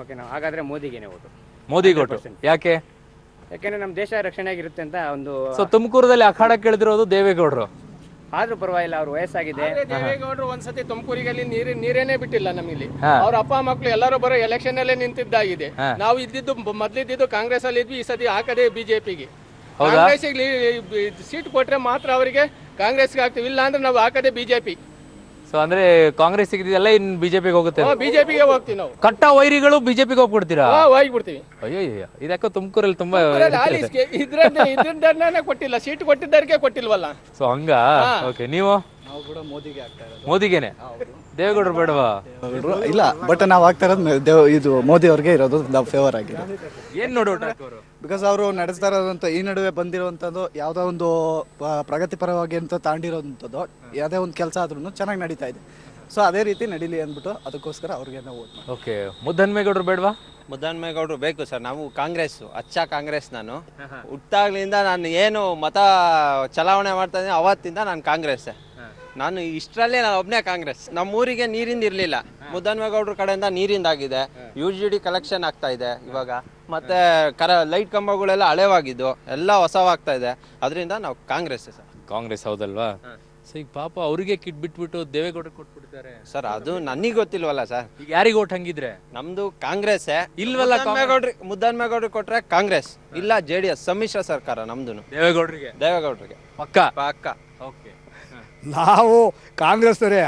Speaker 3: ಓಕೆ, ನಾವು ಹಾಗಾದ್ರೆ ಮೋದಿಗೇನೆ ಓಟು.
Speaker 1: ಮೋದಿಗೆ ಓಟು ಯಾಕೆ?
Speaker 3: ಯಾಕೆಂದ್ರೆ ನಮ್ಮ ದೇಶ ರಕ್ಷಣೆ ಆಗಿರುತ್ತೆ ಅಂತ ಒಂದು.
Speaker 1: ಸೊ ತುಮಕೂರದಲ್ಲಿ ಅಖಾಡ ಕೇಳಿದಿರೋದು ದೇವೇಗೌಡರು.
Speaker 3: ಆದ್ರೂ ಪರವಾಗಿಲ್ಲ, ಅವ್ರು ವಯಸ್ಸಾಗಿದೆ.
Speaker 11: ದೇವೇಗೌಡರು ಒಂದ್ಸತಿ ತುಮಕೂರಿಗೆ ನೀರೇನೆ ಬಿಟ್ಟಿಲ್ಲ ನಮಗೆ. ಅವ್ರ ಅಪ್ಪ ಮಕ್ಕಳು ಎಲ್ಲರೂ ಬರೋ ಎಲೆಕ್ಷನ್ ಅಲ್ಲೇ ನಿಂತಿದ್ದಾಗಿದೆ. ನಾವು ಇದ್ದಿದ್ದು ಮೊದ್ಲಿದ್ದು ಕಾಂಗ್ರೆಸ್ ಅಲ್ಲಿ ಇದ್ವಿ, ಈ ಸತಿ ಹಾಕದೆ ಬಿಜೆಪಿಗೆ. ಕಾಂಗ್ರೆಸ್ ಸೀಟ್ ಕೊಟ್ರೆ ಮಾತ್ರ ಅವರಿಗೆ ಕಾಂಗ್ರೆಸ್ಗೆ ಹಾಕ್ತಿವಿ, ಇಲ್ಲ ಅಂದ್ರೆ ನಾವು ಹಾಕದೆ ಬಿಜೆಪಿ.
Speaker 1: ಸೊ ಅಂದ್ರೆ ಕಾಂಗ್ರೆಸ್ ಸಿಗಿದೆಲ್ಲ ಇನ್ ಬಿಜೆಪಿಗೆ ಹೋಗುತ್ತೆ.
Speaker 3: ಬಿಜೆಪಿಗೆ ಹೋಗ್ತೀವಿ ನಾವು.
Speaker 1: ಕಟ್ಟ ವೈರಿಗಳು ಬಿಜೆಪಿಗೆ ಹೋಗ್ಬಿಡ್ತೀರಾ?
Speaker 3: ಹೋಗ್ಬಿಡ್ತೀವಿ.
Speaker 1: ಅಯ್ಯೋ ಇದಕ್ಕೋ ತುಮಕೂರಲ್ಲಿ ತುಂಬಾ
Speaker 3: ಇದ್ರನ್ನೇ ಕೊಟ್ಟಿಲ್ಲ, ಸೀಟ್ ಕೊಟ್ಟಿದ್ದರಿಗೆ ಕೊಟ್ಟಿಲ್ವಲ್ಲ.
Speaker 1: ಸೊ ಹಂಗ. ಓಕೆ, ನೀವು?
Speaker 3: ನಾವು ಕೂಡ ಮೋದಿಗೆ ಆಗ್ತಾ ಇರೋದು.
Speaker 1: ಮೋದಿಗೆನೆ? ದೇವೇಗೌಡರು ಬೇಡವಾ?
Speaker 3: ಇಲ್ಲ, ಬಟ್ ನಾವು ಆಗ್ತಾ ಇರೋದು ಇದು ಮೋದಿ ಅವ್ರಿಗೆ ಇರೋದು ನಾವು ಫೇವರ್ ಆಗಿದೆ.
Speaker 1: ಏನ್ ನೋಡಿ ಓಟ್ ಹಾಕೋರು?
Speaker 3: ಬಿಕಾಸ್ ಅವರು ನಡೆಸ್ತಾ ಇರೋದಂತ ಈ ನಡುವೆ ಬಂದಿರುವಂಥದ್ದು ಯಾವುದೋ ಒಂದು ಪ್ರಗತಿಪರವಾಗಿ ಅಂತ ತಾಂಡಿರೋಂಥದ್ದು ಯಾವುದೇ ಒಂದು ಕೆಲಸ ಆದ್ರೂ ಚೆನ್ನಾಗಿ ನಡೀತಾ ಇದೆ. ಸೊ ಅದೇ ರೀತಿ ನಡೀಲಿ ಅಂದ್ಬಿಟ್ಟು ಅದಕ್ಕೋಸ್ಕರ ಅವ್ರಿಗೆ ನಾವು ವೋಟ್ ಮಾಡ್ತೀವಿ.
Speaker 1: ಓಕೆ, ಮುದ್ದನ್ಮೇಗೌಡರು ಬೇಡವಾ?
Speaker 5: ಮುದ್ದನ್ಮೇಗೌಡರು ಬೇಕು ಸರ್. ನಾವು ಕಾಂಗ್ರೆಸ್, ಅಚ್ಚ ಕಾಂಗ್ರೆಸ್. ನಾನು ಹುಟ್ಟಾಗ್ಲಿಂದ ನಾನು ಏನು ಮತ ಚಲಾವಣೆ ಮಾಡ್ತಾ ಇದ್ದೀನಿ ಅವತ್ತಿಂದ ನಾನು ಕಾಂಗ್ರೆಸ್. ನಾನು ಇಷ್ಟರಲ್ಲೇ ನಾನು ಒಬ್ಬನೇ ಕಾಂಗ್ರೆಸ್. ನಮ್ಮೂರಿಗೆ ನೀರಿಂದ ಇರಲಿಲ್ಲ, ಮುದ್ದನ್ಮೇಗೌಡರ ಕಡೆಯಿಂದ ನೀರಿಂದಾಗಿದೆ. UGD ಕಲೆಕ್ಷನ್ ಆಗ್ತಾ ಇದೆ ಇವಾಗ. ಮತ್ತೆ ಲೈಟ್ ಕಂಬಗಳೆಲ್ಲ ಹಳೆವಾಗಿದ್ದು ಎಲ್ಲ ಹೊಸವಾಗ್ತಾ ಇದೆ. ಅದರಿಂದ ನಾವು ಕಾಂಗ್ರೆಸ್ ಸರ್.
Speaker 1: ಕಾಂಗ್ರೆಸ್ ಹೌದಲ್ವಾ? ಸೊ ಈಗ ಪಾಪ ಅವರಿಗೆ ಕಿಟ್ ಬಿಟ್ಬಿಟ್ಟು ದೇವೇಗೌಡರು ಕೊಟ್ಬಿಡ್ತಾರೆ
Speaker 5: ಸರ್. ಅದು ನನಗೆ ಗೊತ್ತಿಲ್ವಲ್ಲ ಸರ್.
Speaker 1: ಈಗ ಯಾರಿಗೆ ಓಟ್ ಹಂಗಿದ್ರೆ?
Speaker 5: ನಮ್ದು ಕಾಂಗ್ರೆಸ್
Speaker 1: ಇಲ್ವಲ್ಲ.
Speaker 5: ಮುದ್ದನ್ಮೇಗೌಡರಿಗೆ ಕೊಟ್ರೆ ಕಾಂಗ್ರೆಸ್, ಇಲ್ಲ JDS ಸಮ್ಮಿಶ್ರ ಸರ್ಕಾರ ನಮ್ದು. ದೇವೇಗೌಡರಿಗೆ
Speaker 1: ಪಕ್ಕ. ಓಕೆ,
Speaker 8: ನಾವು ಕಾಂಗ್ರೆಸ್ನವರೇ,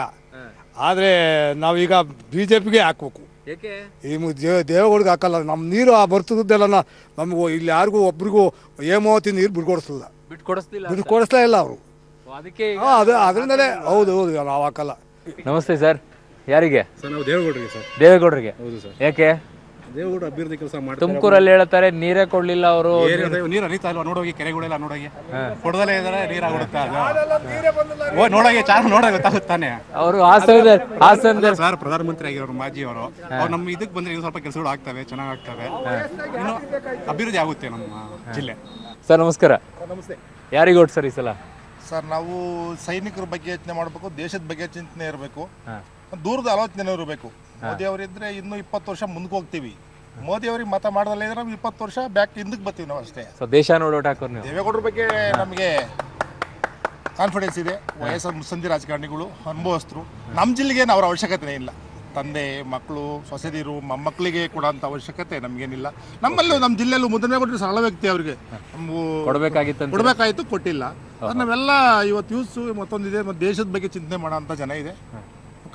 Speaker 8: ಆದರೆ ನಾವೀಗ BJPಗೆ ಹಾಕ್ಬೇಕು.
Speaker 1: ಏಕೆ?
Speaker 8: ಈ ದೇವೇಗೌಡಗೆ ಹಾಕಲ್ಲ. ನಮ್ಮ ನೀರು ಬರ್ತದೆಲ್ಲ ನಮಗೂ ಇಲ್ಲಿ ಯಾರಿಗೂ ಒಬ್ರಿಗೂ ಹೇಮಾವತಿ ನೀರು ಬಿಟ್ಕೊಡಿಸ್ಲಿಲ್ಲ, ಬಿಟ್ಕೊಡಿಸ್ಲೇ ಇಲ್ಲ ಅವರು.
Speaker 1: ಅದಕ್ಕೆ
Speaker 8: ಅದರಿಂದಲೇ ಹೌದು ನಾವು ಹಾಕಲ್ಲ.
Speaker 1: ನಮಸ್ತೆ ಸರ್, ಯಾರಿಗೆ?
Speaker 11: ಸರ್ ನಾವು ದೇವೇಗೌಡರಿಗೆ ಸರ್.
Speaker 1: ದೇವೇಗೌಡರಿಗೆ?
Speaker 11: ಹೌದು ಸರ್.
Speaker 1: ಯಾಕೆ?
Speaker 11: ದೇವೇಗೌಡ ಅಭಿವೃದ್ಧಿ ಕೆಲಸ ಮಾಡ್ತಾರೆ.
Speaker 1: ತುಮಕೂರಲ್ಲಿ ಹೇಳ್ತಾರೆ ನೀರೇ ಕೊಡ್ಲಿಲ್ಲ ಅವರು.
Speaker 11: ನೀರು ಹರಿತಾ ಇಲ್ವಾ ನೋಡೋಗಿ, ಕೆರೆಗಳೆಲ್ಲ ನೋಡೋಗಿ ಕೊಡದಲ್ಲೇ ಇದಾರೆ, ನೀರಾಗ್ಬಿಡುತ್ತೆ. ನೋಡೋಗಿ ಚಾರ ನೋಡೋಗಿ ಗೊತ್ತಾಗುತ್ತಾನೆ.
Speaker 1: ಅವರು ಹಾಸನ
Speaker 11: ಸರ್ ಪ್ರಧಾನಮಂತ್ರಿ ಆಗಿರೋರು ಮಾಜಿ ಅವರು. ನಮ್ಮ ಇದಕ್ಕೆ ಬಂದ್ರೆ ಇನ್ನೂ ಸ್ವಲ್ಪ ಕೆಲಸಗಳು ಆಗ್ತವೆ, ಚೆನ್ನಾಗಿ ಆಗ್ತವೆ, ಇನ್ನು ಅಭಿವೃದ್ಧಿ ಆಗುತ್ತೆ ನಮ್ಮ ಜಿಲ್ಲೆ.
Speaker 1: ಸರ್ ನಮಸ್ಕಾರ.
Speaker 11: ನಮಸ್ತೆ.
Speaker 1: ಯಾರಿಗೆ ಓಟ್ ಸರ್ ಈ ಸಲ?
Speaker 13: ಸರ್ ನಾವು ಸೈನಿಕರ ಬಗ್ಗೆ ಯೋಚನೆ ಮಾಡಬೇಕು, ದೇಶದ ಬಗ್ಗೆ ಚಿಂತನೆ ಇರಬೇಕು, ದೂರದ ಆಲೋಚನೆ ಇರಬೇಕು. ಮೋದಿ ಅವರಿದ್ರೆ ಇನ್ನೂ 20 ವರ್ಷ ಮುಂದಕ್ಕೆ ಹೋಗ್ತೀವಿ. ಮೋದಿ ಅವ್ರಿಗೆ ಮತ ಮಾಡದಲ್ಲ ಇದ್ರೆ ನಾವು 20 ವರ್ಷ ಬ್ಯಾಕ್ ಹಿಂದಕ್ಕೆ ಬರ್ತೀವಿ ನಾವು ಅಷ್ಟೇ.
Speaker 1: ದೇಶ ನೋಡಿ ಓಟ್ ಹಾಕೋರು ನೀವು?
Speaker 13: ದೇವೇಗೌಡರ ಬಗ್ಗೆ ನಮಗೆ ಕಾನ್ಫಿಡೆನ್ಸ್ ಇದೆ. ವಯಸ್ಸಾದ ಮುಸ್ಸಂದಿ ರಾಜಕಾರಣಿಗಳು, ಅನುಭವಸ್ಥರು. ನಮ್ಮ ಜಿಲ್ಲೆಗೆ ಅವರ ಅವಶ್ಯಕತೆ ಇಲ್ಲ. ತಂದೆ ಮಕ್ಕಳು ಸೊಸೆದಿರು ಮೊಮ್ಮಕ್ಕಳಿಗೆ ಕೊಡೋಂಥ ಅವಶ್ಯಕತೆ ನಮಗೇನಿಲ್ಲ. ನಮ್ಮಲ್ಲೂ ನಮ್ಮ ಜಿಲ್ಲೆಯಲ್ಲೂ ಮುದ್ದನ್ಮೇಗೌಡರು ಸರಳ ವ್ಯಕ್ತಿ, ಅವ್ರಿಗೆ ಕೊಡಬೇಕಾಯಿತು, ಕೊಟ್ಟಿಲ್ಲ. ನಾವೆಲ್ಲ ಇವತ್ತು ಯೂಸ್ ಮತ್ತೊಂದಿದೆ, ಮತ್ತು ದೇಶದ ಬಗ್ಗೆ ಚಿಂತನೆ ಮಾಡೋಂಥ ಜನ ಇದೆ.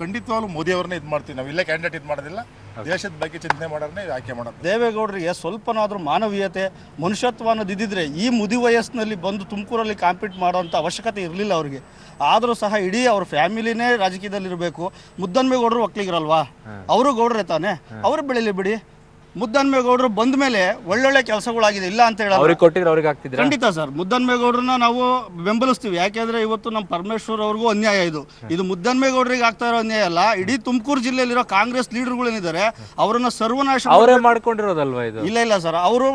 Speaker 13: ಖಂಡಿತವಾಗ್ಲೂ ಮೋದಿ ಅವ್ರನ್ನೇ ಇದು ಮಾಡ್ತೀವಿ ನಾವು. ಇಲ್ಲೇ ಕ್ಯಾಂಡಿಡೇಟ್ ಇದು ಮಾಡೋದಿಲ್ಲ, ದೇಶದ ಬಗ್ಗೆ ಚಿಂತನೆ ಮಾಡೋರನ್ನೇ ಆಯ್ಕೆ ಮಾಡೋದು.
Speaker 9: ದೇವೇಗೌಡರಿಗೆ ಸ್ವಲ್ಪನಾದರೂ ಮಾನವೀಯತೆ, ಮನುಷ್ಯತ್ವ ಅನ್ನೋದು ಇದ್ದಿದ್ರೆ ಈ ಮುದಿ ವಯಸ್ಸಿನಲ್ಲಿ ಬಂದು ತುಮಕೂರಲ್ಲಿ ಕಾಂಪೀಟ್ ಮಾಡೋಂಥ ಅವಶ್ಯಕತೆ ಇರಲಿಲ್ಲ ಅವರಿಗೆ. ಆದರೂ ಸಹ ಇಡೀ ಅವ್ರ ಫ್ಯಾಮಿಲಿನೇ ರಾಜಕೀಯದಲ್ಲಿರಬೇಕು. ಮುದ್ದನ್ಮೇಗೌಡರು ಒಕ್ಕಲಿಗರಲ್ವಾ, ಅವರು ಗೌಡ್ರೆ ತಾನೆ, ಅವರು ಬೆಳೀಲಿ ಬಿಡಿ. ಮುದ್ದನ್ಮೇಗೌಡರು ಬಂದ ಮೇಲೆ ಒಳ್ಳೊಳ್ಳೆ ಕೆಲಸಗಳಾಗಿದೆ, ಇಲ್ಲ ಅಂತ ಹೇಳಿ ಖಂಡಿತ ಸರ್. ಮುದ್ದನ್ಮೇಗೌಡರನ್ನ ನಾವು ಬೆಂಬಲಿಸ್ತೀವಿ. ಯಾಕೆಂದ್ರೆ ಇವತ್ತು ನಮ್ಮ ಪರಮೇಶ್ವರ್ ಅವ್ರಿಗೂ ಅನ್ಯಾಯ ಇದು ಮುದ್ದನ್ಮೇಗೌಡರಿಗೆ ಆಗ್ತಾ ಇರೋ ಅನ್ಯಾಯ ಅಲ್ಲ, ಇಡೀ ತುಮಕೂರು ಜಿಲ್ಲೆಯಲ್ಲಿರೋ ಕಾಂಗ್ರೆಸ್ ಲೀಡರ್ಗಳೇನಿದ್ದಾರೆ ಅವರನ್ನ ಸರ್ವನಾಶ
Speaker 1: ಮಾಡ್ಕೊಂಡಿರೋದಲ್ವಾ ಇದು?
Speaker 9: ಇಲ್ಲ ಸರ್, ಅವರು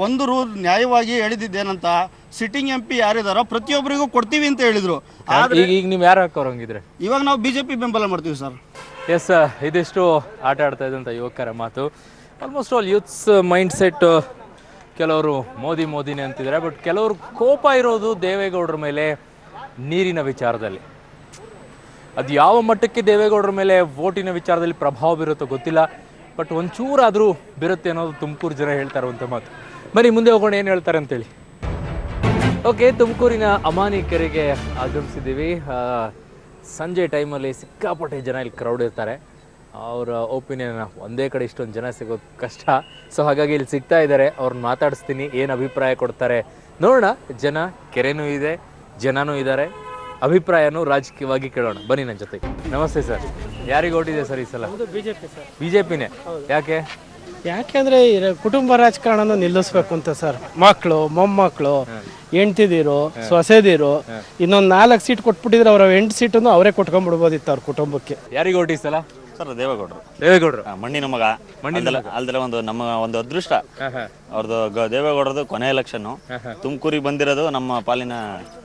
Speaker 9: ಒಂದು ರೂಲ್ ನ್ಯಾಯವಾಗಿ ಹೇಳಿದ್ದೇನಂತ, ಸಿಟ್ಟಿಂಗ್ MP ಯಾರಿದಾರೋ ಪ್ರತಿಯೊಬ್ಬರಿಗೂ ಕೊಡ್ತೀವಿ ಅಂತ ಹೇಳಿದ್ರು.
Speaker 1: ಈಗ ನೀವು ಯಾರು ಹಾಕೋರಂಗಿದ್ರೆ?
Speaker 9: ಇವಾಗ ನಾವು BJP ಬೆಂಬಲ ಮಾಡ್ತೀವಿ ಸರ್.
Speaker 1: ಎಸ್, ಇದಿಷ್ಟು ಆಟ ಆಡ್ತಾ ಇದ್ದಂಥ ಯುವಕರ ಮಾತು. Almost all youths mind set. ಕೆಲವರು ಮೋದಿನೇ ಅಂತಿದ್ದಾರೆ, ಬಟ್ ಕೆಲವರು ಕೋಪ ಇರೋದು ದೇವೇಗೌಡರ ಮೇಲೆ ನೀರಿನ ವಿಚಾರದಲ್ಲಿ. ಅದು ಯಾವ ಮಟ್ಟಕ್ಕೆ ದೇವೇಗೌಡರ ಮೇಲೆ ವೋಟಿನ ವಿಚಾರದಲ್ಲಿ ಪ್ರಭಾವ ಬೀರುತ್ತೋ ಗೊತ್ತಿಲ್ಲ, ಬಟ್ ಒಂಚೂರಾದರೂ ಬೀರುತ್ತೆ ಅನ್ನೋದು ತುಮಕೂರು ಜನ ಹೇಳ್ತಾ ಇರುವಂಥ ಮಾತು. ಬನ್ನಿ ಮುಂದೆ ಹೋಗೋಣ, ಏನು ಹೇಳ್ತಾರೆ ಅಂತೇಳಿ. ಓಕೆ, ತುಮಕೂರಿನ ಅಮಾನಿ ಕೆರೆಗೆ ಆಗಮಿಸಿದ್ದೀವಿ. ಸಂಜೆ ಟೈಮಲ್ಲಿ ಸಿಕ್ಕಾಪಟ್ಟೆ ಜನ ಇಲ್ಲಿ ಕ್ರೌಡ್ ಇರ್ತಾರೆ. ಅವರ ಒಪಿನಿಯನ್ ಒಂದೇ ಕಡೆ ಇಷ್ಟೊಂದು ಜನ ಸಿಗೋದು ಕಷ್ಟ. ಸೊ ಹಾಗಾಗಿ ಇಲ್ಲಿ ಸಿಗ್ತಾ ಇದ್ದಾರೆ, ಅವ್ರನ್ನ ಮಾತಾಡಿಸ್ತೀನಿ, ಏನು ಅಭಿಪ್ರಾಯ ಕೊಡ್ತಾರೆ ನೋಡೋಣ. ಜನ, ಕೆರೆನೂ ಇದೆ, ಜನನೂ ಇದ್ದಾರೆ, ಅಭಿಪ್ರಾಯನೂ ರಾಜಕೀಯವಾಗಿ ಕೇಳೋಣ. ಬನ್ನಿ ನನ್ನ ಜೊತೆಗೆ. ನಮಸ್ತೆ ಸರ್, ಯಾರಿಗೆ ಓಟಿದೆ ಸರ್ ಈ ಸಲ?
Speaker 3: BJP sir.
Speaker 1: BJPನೇ? ಯಾಕೆ?
Speaker 3: ಯಾಕೆಂದ್ರೆ ಕುಟುಂಬ ರಾಜಕಾರಣ ನಿಲ್ಲಿಸ್ಬೇಕು ಅಂತ ಸರ್. ಮಕ್ಕಳು, ಮೊಮ್ಮಕ್ಕಳು, ಹೆಂಡ್ತಿದಿರು, ಸೊಸೆದಿರು, ಇನ್ನೊಂದು 4 ಸೀಟ್ ಕೊಟ್ಬಿಟ್ಟಿದ್ರೆ ಅವ್ರ 8 ಸೀಟನ್ನು ಅವರೇ ಕೊಟ್ಕೊಂಡ್ಬಿಡ್ಬೋದಿತ್ತು ಅವ್ರ ಕುಟುಂಬಕ್ಕೆ.
Speaker 1: ಯಾರಿಗೆ ಓಟಿ ಸಲ?
Speaker 9: ಸರ್ ದೇವೇಗೌಡರು ಮಣ್ಣಿನ ಮಗ, ಅಲ್ದಲ್ಲ ಒಂದು ಅದೃಷ್ಟ ಅವ್ರದ್ದು. ದೇವೇಗೌಡರದು ಕೊನೆ ಎಲೆಕ್ಷನ್ ತುಮಕೂರಿಗೆ ಬಂದಿರೋದು ನಮ್ಮ ಪಾಲಿನ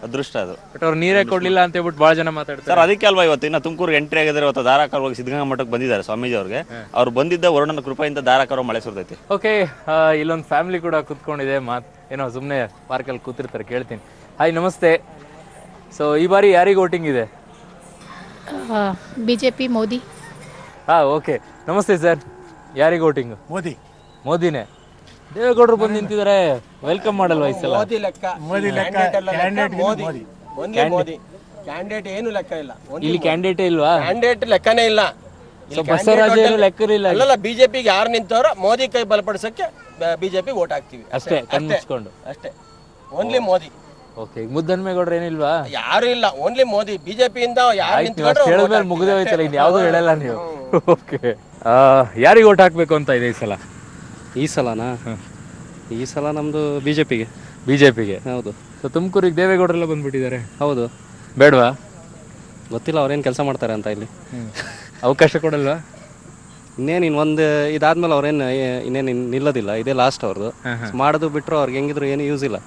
Speaker 9: ಅದೃಷ್ಟ ಅದು.
Speaker 1: ಬಟ್ ಅವ್ರು ನೀರೇ ಕೊಡ್ಲಿಲ್ಲ ಅಂತ ಹೇಳ್ಬಿಟ್ಟು ಬಹಳ ಜನ ಮಾತಾಡ್ತಾರೆ
Speaker 9: ಸರ್. ಅದಕ್ಕೆ ಅಲ್ವಾ ಇವತ್ತು ಇನ್ನು ತುಮಕೂರಿಗೆ ಎಂಟ್ರಿ ಆಗಿದ್ದಾರೆ. ಇವತ್ತು ಧಾರಾಕಾರ ಹೋಗಿ ಸಿದ್ಧಗಂಗಾ ಮಠಕ್ಕೆ ಬಂದಿದ್ದಾರೆ ಸ್ವಾಮೀಜಿ ಅವ್ರಿಗೆ. ಅವ್ರು ಬಂದಿದ್ದ ವರುಣನ ಕೃಪೆಯಿಂದ ಧಾರಾಕಾರ ಮಳೆ ಸುರಿದೈತಿ.
Speaker 1: ಓಕೆ, ಇಲ್ಲೊಂದು ಫ್ಯಾಮಿಲಿ ಕೂಡ ಕೂತ್ಕೊಂಡಿದೆ, ಏನೋ ಸುಮ್ಮನೆ ಪಾರ್ಕಲ್ಲಿ ಕೂತಿರ್ತಾರೆ, ಕೇಳ್ತೀನಿ. ಹಾಯ್, ನಮಸ್ತೆ. ಸೊ ಈ ಬಾರಿ ಯಾರಿಗೆ ವೋಟಿಂಗ್ ಇದೆ?
Speaker 6: BJP ಮೋದಿ.
Speaker 1: ಓಕೆ, ನಮಸ್ತೆ ಸರ್, ಯಾರಿಗೆ ವೋಟಿಂಗ್? ಮೋದಿನೇ. ದೇವೇಗೌಡರು ಬಂದು ನಿಂತಿದ್ದಾರೆ, ವೆಲ್ಕಮ್ ಮಾಡಲ್ವಾ ಈ ಸಲ?
Speaker 5: ಕ್ಯಾಂಡಿಡೇಟ್ ಏನು ಲೆಕ್ಕ ಇಲ್ಲ.
Speaker 1: ಇಲ್ಲಿ ಕ್ಯಾಂಡಿಡೇಟ್ ಇಲ್ವಾ?
Speaker 5: ಕ್ಯಾಂಡಿಡೇಟ್ ಲೆಕ್ಕನೇ ಇಲ್ಲ.
Speaker 1: ಸೊ ಬಸವರಾಜ್ ಏನು ಲೆಕ್ಕರಿಲ್ಲ?
Speaker 5: ಅಲ್ಲಲ್ಲ, ಬಿಜೆಪಿಗೆ ಯಾರು ನಿಂತವ್ರೋ ಮೋದಿ ಕೈ ಬಲಪಡಿಸಕ್ಕೆ ಬಿಜೆಪಿ ವೋಟ್ ಹಾಕ್ತಿವಿ
Speaker 1: ಅಷ್ಟೇ, ಕಣ್ಮುಚ್ಕೊಂಡು
Speaker 5: ಅಷ್ಟೇ. ಓನ್ಲಿ ಮೋದಿ.
Speaker 1: ಓಕೆ, ಮುದ್ದನ್ಮೇಗೌಡ್ರು ಏನಿಲ್ವಾ?
Speaker 5: ಯಾರು ಇಲ್ಲ, ಓನ್ಲಿ ಮೋದಿ. ಬಿಜೆಪಿಯಿಂದ ಯಾರು ನಿಂತ್ಕೊಂಡ್ರು
Speaker 1: ಹೇಳಿದ್ಮೇಲೆ ಮುಗಿದೇ ಹೋಯ್ತಲ್ಲ, ಇನ್ನು ಯಾವ್ದು ಹೇಳಲ್ಲ ನೀವು. ಓಕೆ, ಯಾರಿಗೆ ಓಟ್ ಹಾಕ್ಬೇಕು ಅಂತ ಇದೆ ಈ ಸಲ?
Speaker 14: ಈ ಸಲನಾ? ಈ ಸಲ ನಮ್ದು ಬಿಜೆಪಿಗೆ.
Speaker 1: ಬಿಜೆಪಿಗೆ?
Speaker 14: ಹೌದು.
Speaker 1: ಸೊ ತುಮಕೂರಿಗೆ ದೇವೇಗೌಡರೆಲ್ಲ ಬಂದ್ಬಿಟ್ಟಿದ್ದಾರೆ.
Speaker 14: ಹೌದು.
Speaker 1: ಬೇಡವಾ?
Speaker 14: ಗೊತ್ತಿಲ್ಲ ಅವ್ರೇನು ಕೆಲಸ ಮಾಡ್ತಾರೆ ಅಂತ ಇಲ್ಲಿ.
Speaker 1: ಅವಕಾಶ ಕೊಡಲ್ವಾ?
Speaker 14: ಇನ್ನೇನು ಒಂದು ಇದಾದ್ಮೇಲೆ ಅವ್ರೇನು ಇನ್ನೇನು ನಿಲ್ಲೋದಿಲ್ಲ, ಇದೇ ಲಾಸ್ಟ್ ಅವ್ರದ್ದು. ಮಾಡೋದು ಬಿಟ್ಟರು ಅವ್ರಿಗೆ ಹೆಂಗಿದ್ರು ಏನು ಯೂಸ್ ಇಲ್ಲ.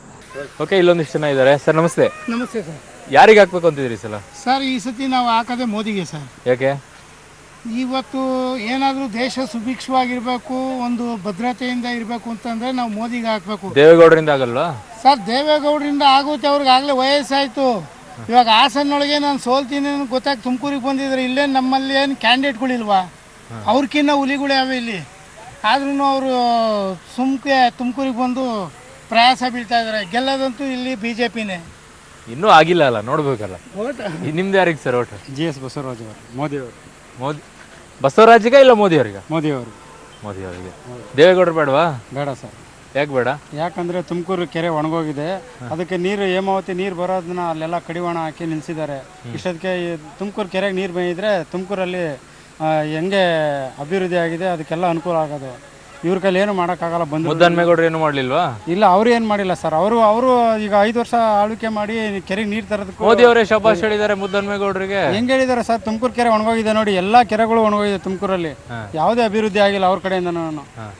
Speaker 1: ಓಕೆ, ಇಲ್ಲೊಂದಿಷ್ಟು ಜನ ಇದ್ದಾರೆ. ಸರ್ ನಮಸ್ತೆ.
Speaker 3: ನಮಸ್ತೆ ಸರ್.
Speaker 1: ಯಾರಿಗೆ ಹಾಕ್ಬೇಕು ಅಂತಿದ್ರಿ ಸಲ?
Speaker 3: ಸರ್ ಈ ಸತಿ ನಾವು ಹಾಕೋದೇ ಮೋದಿಗೆ ಸರ್.
Speaker 1: ಯಾಕೆ?
Speaker 3: ಇವತ್ತು ಏನಾದರೂ ದೇಶ ಸುಭಿಕ್ಷವಾಗಿರಬೇಕು, ಒಂದು ಭದ್ರತೆಯಿಂದ ಇರಬೇಕು ಅಂತಂದರೆ ನಾವು ಮೋದಿಗೆ ಹಾಕಬೇಕು.
Speaker 1: ದೇವೇಗೌಡರಿಂದ ಆಗಲ್ವಾ?
Speaker 3: ಸರ್ ದೇವೇಗೌಡರಿಂದ ಆಗುತ್ತೆ, ಅವ್ರಿಗೆ ಆಗಲೇ ವಯಸ್ಸಾಯಿತು. ಇವಾಗ ಹಾಸನೊಳಗೆ ನಾನು ಸೋಲ್ತೀನಿ ಗೊತ್ತಾಗಿ ತುಮಕೂರಿಗೆ ಬಂದಿದ್ದಾರೆ. ಇಲ್ಲೇ ನಮ್ಮಲ್ಲಿ ಏನು ಕ್ಯಾಂಡಿಡೇಟ್ಗಳಿಲ್ವಾ? ಅವ್ರಕ್ಕಿನ್ನ ಹುಲಿಗಳು ಯಾವೆ ಇಲ್ಲಿ. ಆದ್ರೂ ಅವರು ತುಮಕೂರಿಗೆ ಬಂದು ಪ್ರಯಾಸ ಬೀಳ್ತಾ ಇದ್ದಾರೆ. ಗೆಲ್ಲೋದಂತೂ ಇಲ್ಲಿ ಬಿಜೆಪಿನೇ.
Speaker 1: ಇನ್ನೂ ಆಗಿಲ್ಲ ಅಲ್ಲ, ನೋಡ್ಬೇಕಲ್ಲ. ನಿಮ್ದು ಯಾರಿಗೆ ಸರ್ ಓಟ್?
Speaker 14: GS ಬಸವರಾಜ್ ಅವರು. ಮೋದಿ ಅವರು.
Speaker 1: ಮೋದಿ ಬಸವರಾಜಿಗ ಇಲ್ಲ ಮೋದಿ ಅವರಿಗೆ?
Speaker 14: ಮೋದಿ ಅವರು.
Speaker 1: ಮೋದಿ ಅವರಿಗೆ. ದೇವೇಗೌಡರು ಬೇಡವಾ?
Speaker 14: ಬೇಡ ಸರ್.
Speaker 1: ಯಾಕೆ ಬೇಡ?
Speaker 14: ಯಾಕಂದ್ರೆ ತುಮಕೂರು ಕೆರೆ ಒಣಗೋಗಿದೆ, ಅದಕ್ಕೆ ನೀರು ಹೇಮಾವತಿ ನೀರು ಬರೋದನ್ನ ಅಲ್ಲೆಲ್ಲ ಕಡಿವಾಣ ಹಾಕಿ ನಿಲ್ಸಿದ್ದಾರೆ. ಇಷ್ಟೊತ್ತಿಗೆ ತುಮಕೂರು ಕೆರೆಗೆ ನೀರು ಬಂದಿದ್ರೆ ತುಮಕೂರಲ್ಲಿ ಹೆಂಗೆ ಅಭಿವೃದ್ಧಿ ಆಗಿದೆ, ಅದಕ್ಕೆಲ್ಲ ಅನುಕೂಲ ಆಗೋದು. ಇವ್ರ ಕೈಲಿ ಏನು ಮಾಡೋಕ್ಕಾಗಲ್ಲ.
Speaker 1: ಮುದ್ದನ್ಮೇಗೌಡರು ಏನು ಮಾಡಲಿಲ್ವಾ?
Speaker 14: ಇಲ್ಲ, ಅವರು ಏನು ಮಾಡಿಲ್ಲ ಸರ್. ಅವರು ಈಗ 5 ವರ್ಷ ಆಳ್ವಿಕೆ ಮಾಡಿ ಕೆರೆಗೆ ನೀರು ತರೋದಕ್ಕೆ
Speaker 1: ಮೋದಿ ಅವರೇ ಶಬಾಷ್ ಹೇಳಿದ್ದಾರೆ ಮುದ್ದನ್ಮೇಗೌಡರಿಗೆ.
Speaker 14: ಹೆಂಗೆ ಹೇಳಿದ್ದಾರೆ ಸರ್? ತುಮಕೂರು ಕೆರೆ ಒಣಗೋಗಿದೆ ನೋಡಿ, ಎಲ್ಲ ಕೆರೆಗಳು ಒಣಗೋಗಿದೆ ತುಮಕೂರಲ್ಲಿ. ಯಾವುದೇ ಅಭಿವೃದ್ಧಿ ಆಗಿಲ್ಲ ಅವ್ರ ಕಡೆಯಿಂದ.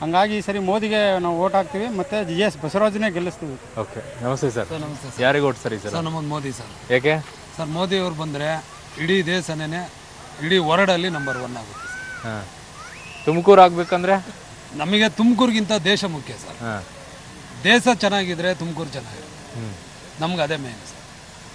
Speaker 14: ಹಂಗಾಗಿ ಈ ಸರಿ ಮೋದಿಗೆ ನಾವು ಓಟ್ ಹಾಕ್ತೀವಿ, ಮತ್ತೆ GS ಬಸವರಾಜನೇ ಗೆಲ್ಲಿಸ್ತೀವಿ.
Speaker 1: ಓಕೆ, ನಮಸ್ತೆ ಸರ್. ಯಾರಿಗೆ ಓಟ್ ಸರ್ ಈ ಸರ್?
Speaker 14: ನಮ್ಮದು ಮೋದಿ ಸರ್.
Speaker 1: ಯಾಕೆ
Speaker 14: ಸರ್? ಮೋದಿ ಅವ್ರು ಬಂದರೆ ಇಡೀ ದೇಶನೇ, ಇಡೀ ವರ್ಲ್ಡಲ್ಲಿ ನಂಬರ್ 1 ಆಗುತ್ತೆ.
Speaker 1: ಹಾಂ, ತುಮಕೂರು ಆಗ್ಬೇಕಂದ್ರೆ
Speaker 14: ನಮಗೆ ತುಮಕೂರಿಗಿಂತ ದೇಶ ಮುಖ್ಯ ಸರ್. ದೇಶ ಚೆನ್ನಾಗಿದ್ರೆ ತುಮಕೂರು ಚೆನ್ನಾಗಿರುತ್ತೆ. ನಮ್ಗೆ ಅದೇ ಮೇನ್ ಸರ್.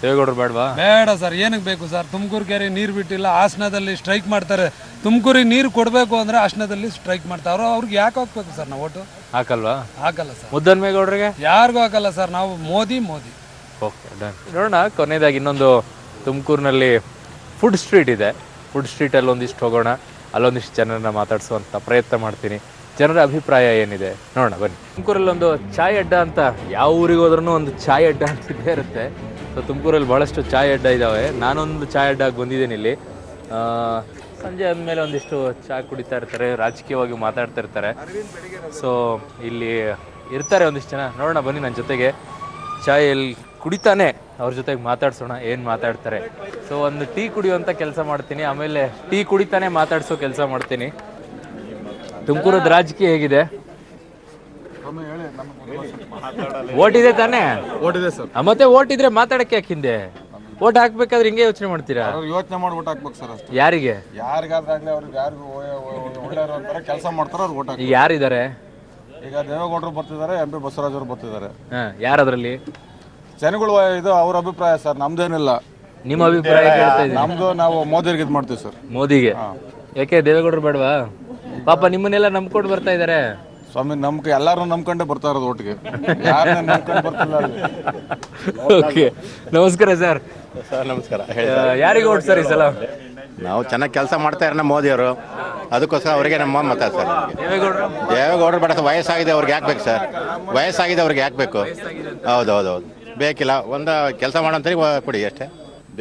Speaker 1: ದೇವೇಗೌಡರು ಬೇಡವಾ?
Speaker 14: ಬೇಡ ಸರ್. ಏನಕ್ಕೆ ಬೇಕು ಸರ್? ತುಮಕೂರು ಕೆರೆ ನೀರು ಬಿಟ್ಟಿಲ್ಲ, ಹಾಸನದಲ್ಲಿ ಸ್ಟ್ರೈಕ್ ಮಾಡ್ತಾರೆ. ತುಮಕೂರಿಗೆ ನೀರು ಕೊಡಬೇಕು ಅಂದರೆ ಹಾಸನದಲ್ಲಿ ಸ್ಟ್ರೈಕ್ ಮಾಡ್ತಾರೆ. ಅವ್ರಿಗೆ ಯಾಕೆ ಹಾಕ್ಬೇಕು ಸರ್ ನಾವು ಓಟು?
Speaker 1: ಹಾಕಲ್ವಾ?
Speaker 14: ಹಾಕಲ್ಲ ಸರ್.
Speaker 1: ಮುದ್ದನ್ಮೇಗೌಡರಿಗೆ
Speaker 14: ಯಾರಿಗೂ ಹಾಕಲ್ಲ ಸರ್ ನಾವು. ಮೋದಿ.
Speaker 1: Okay, done. ನೋಡೋಣ. ಕೊನೆಯದಾಗಿ ಇನ್ನೊಂದು ತುಮಕೂರಿನಲ್ಲಿ ಫುಡ್ ಸ್ಟ್ರೀಟ್ ಇದೆ. ಫುಡ್ ಸ್ಟ್ರೀಟಲ್ಲಿ ಒಂದಿಷ್ಟು ಹೋಗೋಣ, ಅಲ್ಲೊಂದಿಷ್ಟು ಜನರನ್ನ ಮಾತಾಡಿಸುವಂಥ ಪ್ರಯತ್ನ ಮಾಡ್ತೀನಿ. ಜನರ ಅಭಿಪ್ರಾಯ ಏನಿದೆ ನೋಡೋಣ ಬನ್ನಿ. ತುಮಕೂರಲ್ಲಿ ಒಂದು ಚಾಯ್ ಅಡ್ಡ ಅಂತ, ಯಾವ ಊರಿಗೆ ಹೋದ್ರೂ ಒಂದು ಚಾಯ್ ಅಡ್ಡ ಅಂತ ಇದ್ದೇ ಇರುತ್ತೆ. ಸೊ ತುಮಕೂರಲ್ಲಿ ಭಾಳಷ್ಟು ಚಾಯ್ ಅಡ್ಡ ಇದ್ದಾವೆ. ನಾನೊಂದು ಚಾಯ್ ಅಡ್ಡಾಗಿ ಬಂದಿದ್ದೀನಿ ಇಲ್ಲಿ. ಸಂಜೆ ಆದಮೇಲೆ ಒಂದಿಷ್ಟು ಚಹಾ ಕುಡಿತಾ ಇರ್ತಾರೆ, ರಾಜಕೀಯವಾಗಿ ಮಾತಾಡ್ತಾ ಇರ್ತಾರೆ. ಸೊ ಇಲ್ಲಿ ಇರ್ತಾರೆ ಒಂದಿಷ್ಟು ಜನ. ನೋಡೋಣ ಬನ್ನಿ ನನ್ನ ಜೊತೆಗೆ. ಚಾಯಲ್ಲಿ ಕುಡಿತಾನೆ ಅವ್ರ ಜೊತೆಗೆ ಮಾತಾಡ್ಸೋಣ, ಏನು ಮಾತಾಡ್ತಾರೆ. ಸೊ ಒಂದು ಟೀ ಕುಡಿಯುವಂಥ ಕೆಲಸ ಮಾಡ್ತೀನಿ, ಆಮೇಲೆ ಟೀ ಕುಡಿತಾನೆ ಮಾತಾಡಿಸೋ ಕೆಲಸ ಮಾಡ್ತೀನಿ. ತುಮಕೂರದ ರಾಜಕೀಯ ಹೇಗಿದೆ? ಓಟ್ ಇದೆ ತಾನೇ?
Speaker 7: ಓಟ್ ಇದೆ ಸರ್.
Speaker 1: ಮತ್ತೆ ಓಟ್ ಇದ್ರೆ ಮಾತಾಡಕ್ಕೆ ಯಾಕೆ ಹಿಂದೆ? ಓಟ್ ಹಾಕ್ಬೇಕಾದ್ರೆ ಹಿಂಗೆ ಯೋಚನೆ ಮಾಡ್ತೀರಾ?
Speaker 7: ಯೋಚನೆ ಮಾಡಿ ಓಟ್ ಹಾಕ್ಬೇಕು ಸರ್ ಅಷ್ಟೇ.
Speaker 1: ಯಾರಿಗೆ?
Speaker 7: ಯಾರಿಗಾದ್ರಾಗ್ಲಿ ಅವ್ರಿಗೆ ಯಾರಿಗೂ ಒಳ್ಳೆಯವರು ಅಂತಾರೆ, ಕೆಲಸ ಮಾಡ್ತಾರೆ, ಅವ್ರಿಗೆ ಓಟ್ ಹಾಕಿ.
Speaker 1: ಈಗ ಯಾರಿದ್ದಾರೆ?
Speaker 7: ಈಗ ದೇವೇಗೌಡರು ಬರ್ತಿದ್ದಾರೆ, MP ಬಸವರಾಜ್ ಅವರು ಬರ್ತಿದ್ದಾರೆ.
Speaker 1: ಯಾರದ್ರಲ್ಲಿ?
Speaker 7: ಜನಗಳು ಇದು ಅವ್ರ ಅಭಿಪ್ರಾಯ ಸರ್, ನಮ್ದೇನಿಲ್ಲ.
Speaker 1: ನಿಮ್ಮ ಅಭಿಪ್ರಾಯ ಕೇಳ್ತಾ ಇದ್ದೀನಿ.
Speaker 7: ನಮ್ದು ನಾವು ಮೋದಿಗೆ ಇದು ಮಾಡ್ತೀವಿ ಸರ್.
Speaker 1: ಮೋದಿಗೆ. ಯಾಕೆ ದೇವೇಗೌಡರು ಬೇಡವಾ? ಪಾಪ ನಿಮ್ಮನ್ನೆಲ್ಲ ನಂಬ್ಕೊಂಡು ಬರ್ತಾ ಇದ್ದಾರೆ.
Speaker 7: ಸ್ವಾಮಿ ನಮ್ಗೆ ಎಲ್ಲಾರು ನಂಬ್ಕೊಂಡೇ ಬರ್ತಾ ಇರೋದು ಒಟ್ಟಿಗೆ, ಯಾರನ್ನ ನಂಬ್ಕೊಂಡು ಬರ್ತಿಲ್ಲ.
Speaker 1: ಓಕೆ, ನಮಸ್ಕಾರ ಸರ್.
Speaker 2: ಸರ್ ನಮಸ್ಕಾರ.
Speaker 1: ಯಾರಿಗೆ ಓಟ್ ಸರ್ ಈ ಸಲ?
Speaker 2: ನಾವು ಚೆನ್ನಾಗಿ ಕೆಲಸ ಮಾಡ್ತಾ ಇರೋಣ ಮೋದಿಯವರು, ಅದಕ್ಕೋಸ್ಕರ ಅವರಿಗೆ ನಮ್ಮ ಮತ ಸರ್. ದೇವೇಗೌಡರು ಬೇಡ ಸರ್, ವಯಸ್ಸಾಗಿದೆ ಅವ್ರಿಗೆ ಯಾಕೆ ಬೇಕು ಸರ್? ವಯಸ್ಸಾಗಿದೆ ಅವ್ರಿಗೆ ಯಾಕೆ ಬೇಕು? ಹೌದು ಬೇಕಿಲ್ಲ, ಒಂದು ಕೆಲಸ ಮಾಡೋಂಥವ್ರಿಗೆ ಕೊಡಿ ಅಷ್ಟೇ.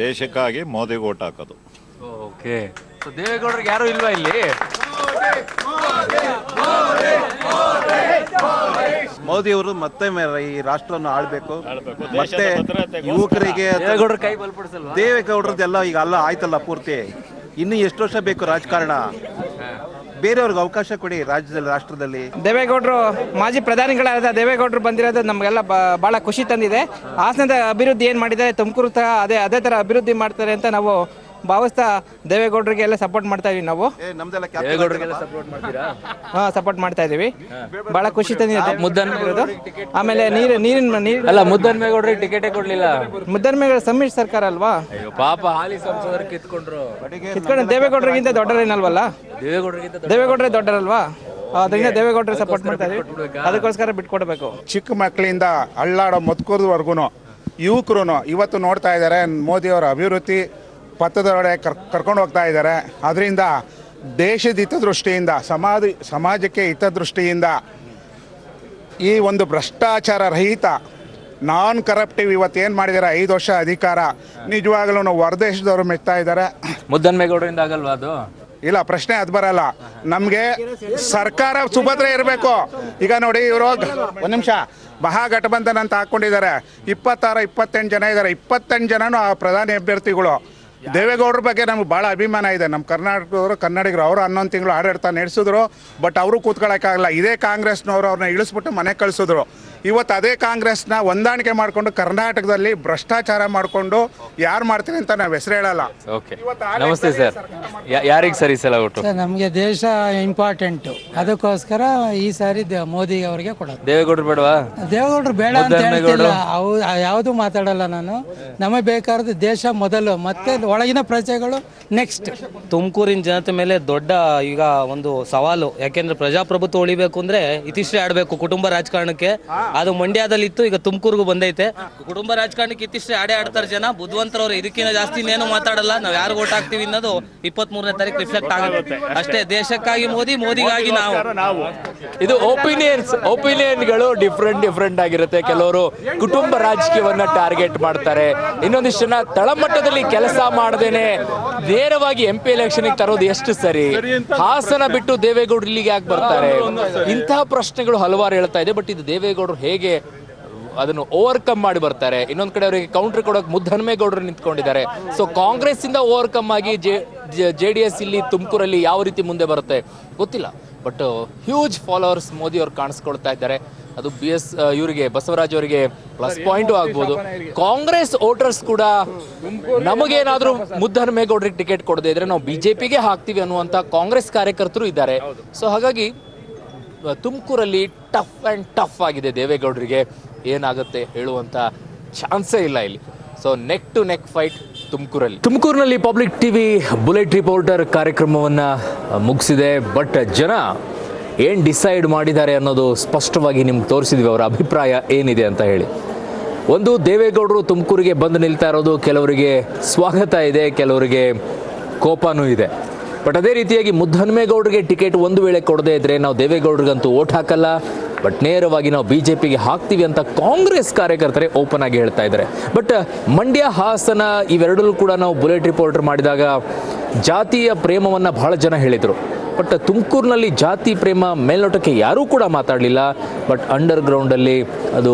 Speaker 13: ದೇಶಕ್ಕಾಗಿ ಮೋದಿಗೆ ಓಟ್ ಹಾಕೋದು.
Speaker 1: ಓಕೆ, ಸೊ ದೇವೇಗೌಡರಿಗೆ ಯಾರು ಇಲ್ವಾ ಇಲ್ಲಿ?
Speaker 11: ಮೋದಿ ಅವರು ಮತ್ತೆ ಈ ರಾಷ್ಟ್ರವನ್ನು ಆಳ್ಬೇಕು, ಮತ್ತೆ ಯುವಕರಿಗೆ
Speaker 1: ದೇವೇಗೌಡರ ಕೈ ಬಲಪಡಿಸಲ್ವಾ?
Speaker 11: ದೇವೇಗೌಡರದೆಲ್ಲ ಈಗ ಅಲ್ಲ ಆಯ್ತಲ್ಲ ಪೂರ್ತಿ. ಇನ್ನು ಎಷ್ಟು ವರ್ಷ ಬೇಕು ರಾಜಕಾರಣ? ಬೇರೆಯವ್ರಿಗೆ ಅವಕಾಶ ಕೊಡಿ ರಾಜ್ಯದಲ್ಲಿ, ರಾಷ್ಟ್ರದಲ್ಲಿ.
Speaker 3: ದೇವೇಗೌಡರು ಮಾಜಿ ಪ್ರಧಾನಿಗಳಾದ ದೇವೇಗೌಡರು ಬಂದಿರೋದು ನಮಗೆಲ್ಲ ಭಾಳ ಖುಷಿ ತಂದಿದೆ. ಹಾಸನದ ಅಭಿವೃದ್ಧಿ ಏನು ಮಾಡಿದ್ದಾರೆ, ತುಮಕೂರು ಸಹ ಅದೇ ಥರ ಅಭಿವೃದ್ಧಿ ಮಾಡ್ತಾರೆ ಅಂತ ನಾವು ಭಾವಿಸ್ತಾ ದೇವೇಗೌಡರಿಗೆ ಎಲ್ಲ ಸಪೋರ್ಟ್ ಮಾಡ್ತಾ ಇದೀವಿ ನಾವು. ಸಪೋರ್ಟ್ ಮಾಡ್ತಾ ಇದೀವಿ. ಬಹಳ ಖುಷಿ ತಂದಿದೆ ಮುದ್ದನ್ಮೇಗೌಡರು. ಆಮೇಲೆ ನೀರಿನ
Speaker 1: ಅಲ್ಲ, ಮುದ್ದನ್ಮೇಗೌಡರಿಗೆ ಟಿಕೆಟೇ ಕೊಡ್ಲಿಲ್ಲ.
Speaker 3: ಮುದ್ದನ್ಮೇಗೌಡ ಸಮ್ಮಿಶ್ರ ಸರ್ಕಾರ ಅಲ್ವಾ?
Speaker 1: ಪಾಪ ಹಾಲಿ ಸಂಸದರು ಕಿತ್ಕೊಂಡ್ರು.
Speaker 3: ದೇವೇಗೌಡರಿಗಿಂತ ದೊಡ್ಡರೇನಲ್ವಲ್ಲ? ದೇವೇಗೌಡರೇ ದೊಡ್ಡರಲ್ವಾ? ಅದರಿಂದ ದೇವೇಗೌಡರಿಗೆ ಸಪೋರ್ಟ್ ಮಾಡ್ತಾ ಇದೀವಿ. ಅದಕ್ಕೋಸ್ಕರ ಬಿಟ್ಕೊಡ್ಬೇಕು.
Speaker 13: ಚಿಕ್ಕ ಮಕ್ಕಳಿಂದ ಅಳ್ಳಾಡೋ ಮತ್ಕೋರ್ವರೆಗೂ
Speaker 15: ಯುವಕರು ಇವತ್ತು ನೋಡ್ತಾ ಇದ್ದಾರೆ ಮೋದಿಯವರ ಅಭಿವೃದ್ಧಿ ಪಥದೊಳಗೆ ಕರ್ಕೊಂಡು ಹೋಗ್ತಾ ಇದ್ದಾರೆ. ಅದರಿಂದ ದೇಶದ ಹಿತದೃಷ್ಟಿಯಿಂದ ಸಮಾಜಕ್ಕೆ ಹಿತದೃಷ್ಟಿಯಿಂದ ಈ ಒಂದು ಭ್ರಷ್ಟಾಚಾರ ರಹಿತ ನಾನ್ ಕರಪ್ಟಿವ್ ಇವತ್ತು ಏನು ಮಾಡಿದ್ದಾರೆ 5 ವರ್ಷ ಅಧಿಕಾರ ನಿಜವಾಗ್ಲೂ ಹೊರದೇಶದವರು ಮೆಚ್ತಾ ಇದ್ದಾರೆ.
Speaker 1: ಮುದ್ದನ್ಮೇಗೌಡರಿಂದ ಆಗಲ್ವಾ ಅದು?
Speaker 15: ಇಲ್ಲ, ಪ್ರಶ್ನೆ ಅದು ಬರಲ್ಲ. ನಮಗೆ ಸರ್ಕಾರ ಸುಭದ್ರ ಇರಬೇಕು. ಈಗ ನೋಡಿ, ಇವರು ಒಂದು ನಿಮಿಷ ಮಹಾಗಠಬಂಧನ್ ಅಂತ ಹಾಕ್ಕೊಂಡಿದ್ದಾರೆ. 26-28 ಜನ ಇದ್ದಾರೆ. 28 ಜನನು ಆ ಪ್ರಧಾನಿ ಅಭ್ಯರ್ಥಿಗಳು. ದೇವೇಗೌಡರ ಬಗ್ಗೆ ನಮ್ಗೆ ಭಾಳ ಅಭಿಮಾನ ಇದೆ. ನಮ್ಮ ಕರ್ನಾಟಕದವರು ಕನ್ನಡಿಗರು. ಅವರು 11 ತಿಂಗಳು ಆಡಳಿತ ನಡೆಸಿದ್ರು. ಬಟ್ ಅವರು ಕೂತ್ಕೊಳ್ಳೋಕ್ಕಾಗಲ್ಲ. ಇದೇ ಕಾಂಗ್ರೆಸ್ನವರು ಅವ್ರನ್ನ ಇಳಿಸ್ಬಿಟ್ಟು ಮನೆಗೆ ಕಳಿಸಿದ್ರು. ಇವತ್ತು ಅದೇ ಕಾಂಗ್ರೆಸ್ನ ಹೊಂದಾಣಿಕೆ ಮಾಡಿಕೊಂಡು ಕರ್ನಾಟಕದಲ್ಲಿ ಭ್ರಷ್ಟಾಚಾರ ಮಾಡಿಕೊಂಡು ಯಾರು ಮಾಡ್ತೀನಿ ಅಂತ ನಾವು ಹೆಸರು ಹೇಳಲ್ಲ.
Speaker 1: ಓಕೆ, ನಮಸ್ತೆ ಸರ್. ಯಾರಿಗೆ ಸರಿ ಸಲ ಒಟ್ಟು?
Speaker 3: ನಮಗೆ ದೇಶ ಇಂಪಾರ್ಟೆಂಟು, ಅದಕ್ಕೋಸ್ಕರ ಈ ಸಾರಿ ಮೋದಿ ಅವರಿಗೆ ಕೊಡೋದು.
Speaker 1: ದೇವೇಗೌಡರು ಬೇಡವಾ?
Speaker 3: ದೇವೇಗೌಡರು ಬೇಡ ಅಂತ ಹೇಳ್ತಿಲ್ಲ, ಯಾವುದು ಮಾತಾಡಲ್ಲ ನಾನು. ನಮಗೆ ಬೇಕಾದ ದೇಶ ಮೊದಲು, ಮತ್ತೆ ಒಳಗಿನ ಪ್ರಜೆಗಳು ನೆಕ್ಸ್ಟ್.
Speaker 5: ತುಮಕೂರಿನ ಜನತೆ ಮೇಲೆ ದೊಡ್ಡ ಈಗ ಒಂದು ಸವಾಲು. ಯಾಕೆಂದ್ರೆ ಪ್ರಜಾಪ್ರಭುತ್ವ ಉಳಿಬೇಕು ಅಂದ್ರೆ ಇತಿಶ್ರೀ ಆಡಬೇಕು. ಕುಟುಂಬ ರಾಜಕಾರಣಕ್ಕೆ ಅದು ಮಂಡ್ಯದಲ್ಲಿ ಇತ್ತು, ಈಗ ತುಮಕೂರಿಗೂ ಬಂದೈತೆ. ಕುಟುಂಬ ರಾಜಕಾರಣಕ್ಕೆ ಇತಿಶ್ರೀ ಆಡ್ತಾರೆ ಜನ. ಬುದ್ಧಿವಂತರವ್ರು ಇದಕ್ಕಿಂತ ಜಾಸ್ತಿ ಇನ್ನೇನು ಮಾತಾಡಲ್ಲ. ನಾವು ಯಾರು ಓಟ್ ಹಾಕ್ತೀವಿ ಅನ್ನೋದು 23ನೇ ತಾರೀಕು ರಿಫ್ಲೆಕ್ಟ್ ಆಗುತ್ತೆ ಅಷ್ಟೇ. ದೇಶಕ್ಕಾಗಿ ಮೋದಿ, ಮೋದಿಗಾಗಿ ನಾವು.
Speaker 1: ಇದು ಒಪಿನಿಯನ್ಗಳು ಡಿಫ್ರೆಂಟ್ ಆಗಿರುತ್ತೆ. ಕೆಲವರು ಕುಟುಂಬ ರಾಜಕೀಯವನ್ನ ಟಾರ್ಗೆಟ್ ಮಾಡ್ತಾರೆ. ಇನ್ನೊಂದಿಷ್ಟು ಜನ ತಳಮಟ್ಟದಲ್ಲಿ ಕೆಲಸ ಮಾಡದೇನೆ ನೇರವಾಗಿ MP ಎಲೆಕ್ಷನ್ ತರೋದು ಎಷ್ಟು ಸರಿ? ಹಾಸನ ಬಿಟ್ಟು ದೇವೇಗೌಡರು ಇಲ್ಲಿಗೆ ಯಾಕೆ ಬರ್ತಾರೆ? ಇಂತಹ ಪ್ರಶ್ನೆಗಳು ಹಲವಾರು ಹೇಳ್ತಾ ಇದೆ. ಬಟ್ ಇದು ದೇವೇಗೌಡರು ಹೇಗೆ ಅದನ್ನು ಓವರ್ಕಮ್ ಮಾಡಿ ಬರ್ತಾರೆ? ಇನ್ನೊಂದ್ ಕಡೆ ಅವರಿಗೆ ಕೌಂಟರ್ ಕೊಡೋಕೆ ಮುದ್ದನ್ಮೇಗೌಡರು ನಿಂತ್ಕೊಂಡಿದ್ದಾರೆ. ಸೊ ಕಾಂಗ್ರೆಸ್ ಇಂದ ಓವರ್ಕಮ್ ಆಗಿ JDS ಇಲ್ಲಿ ತುಮಕೂರಲ್ಲಿ ಯಾವ ರೀತಿ ಮುಂದೆ ಬರುತ್ತೆ ಗೊತ್ತಿಲ್ಲ. ಬಟ್ ಹ್ಯೂಜ್ ಫಾಲೋವರ್ಸ್ ಮೋದಿ ಅವ್ರು ಕಾಣಿಸ್ಕೊಳ್ತಾ ಇದ್ದಾರೆ. ಅದು ಇವರಿಗೆ ಬಸವರಾಜ್ ಅವರಿಗೆ ಪ್ಲಸ್ ಪಾಯಿಂಟ್ ಆಗ್ಬೋದು. ಕಾಂಗ್ರೆಸ್ ವೋಟರ್ಸ್ ಕೂಡ ನಮಗೇನಾದ್ರೂ ಮುದ್ದನ್ಮೇಗೌಡರಿಗೆ ಟಿಕೆಟ್ ಕೊಡದೇ ಇದ್ರೆ ನಾವು BJPಗೆ ಹಾಕ್ತೀವಿ ಅನ್ನುವಂತ ಕಾಂಗ್ರೆಸ್ ಕಾರ್ಯಕರ್ತರು ಇದ್ದಾರೆ. ಸೊ ಹಾಗಾಗಿ ತುಮಕೂರಲ್ಲಿ ಟಫ್ ಆಗಿದೆ. ದೇವೇಗೌಡರಿಗೆ ಏನಾಗುತ್ತೆ ಹೇಳುವಂತ ಚಾನ್ಸೇ ಇಲ್ಲ ಇಲ್ಲಿ. So neck to neck fight ತುಮಕೂರಿನಲ್ಲಿ ಪಬ್ಲಿಕ್ ಟಿವಿ ಬುಲೆಟ್ ರಿಪೋರ್ಟರ್ ಕಾರ್ಯಕ್ರಮವನ್ನ ಮುಗಿಸಿದೆ. ಬಟ್ ಜನ ಏನು ಡಿಸೈಡ್ ಮಾಡಿದ್ದಾರೆ ಅನ್ನೋದು ಸ್ಪಷ್ಟವಾಗಿ ನಿಮ್ಗೆ ತೋರಿಸಿದ್ವಿ. ಅವರ ಅಭಿಪ್ರಾಯ ಏನಿದೆ ಅಂತ ಹೇಳಿ. ಒಂದು, ದೇವೇಗೌಡರು ತುಮಕೂರಿಗೆ ಬಂದು ನಿಲ್ತಾ ಇರೋದು ಕೆಲವರಿಗೆ ಸ್ವಾಗತ ಇದೆ, ಕೆಲವರಿಗೆ ಕೋಪನೂ ಇದೆ. ಬಟ್ ಅದೇ ರೀತಿಯಾಗಿ ಮುದ್ದನ್ಮೇಗೌಡರಿಗೆ ಟಿಕೆಟ್ ಒಂದು ವೇಳೆ ಕೊಡದೇ ಇದ್ರೆ ನಾವು ದೇವೇಗೌಡರಿಗಂತೂ ಓಟ್ ಹಾಕಲ್ಲ, ಬಟ್ ನೇರವಾಗಿ ನಾವು BJPಗೆ ಹಾಕ್ತೀವಿ ಅಂತ ಕಾಂಗ್ರೆಸ್ ಕಾರ್ಯಕರ್ತರೇ ಓಪನ್ ಆಗಿ ಹೇಳ್ತಾ ಇದ್ದಾರೆ. ಬಟ್ ಮಂಡ್ಯ, ಹಾಸನ ಇವೆರಡಲ್ಲೂ ಕೂಡ ನಾವು ಬುಲೆಟ್ ರಿಪೋರ್ಟರ್ ಮಾಡಿದಾಗ ಜಾತಿಯ ಪ್ರೇಮವನ್ನು ಬಹಳ ಜನ ಹೇಳಿದರು. ಬಟ್ ತುಮಕೂರಿನಲ್ಲಿ ಜಾತಿ ಪ್ರೇಮ ಮೇಲ್ನೋಟಕ್ಕೆ ಯಾರೂ ಕೂಡ ಮಾತಾಡಲಿಲ್ಲ. ಬಟ್ ಅಂಡರ್ ಗ್ರೌಂಡಲ್ಲಿ ಅದು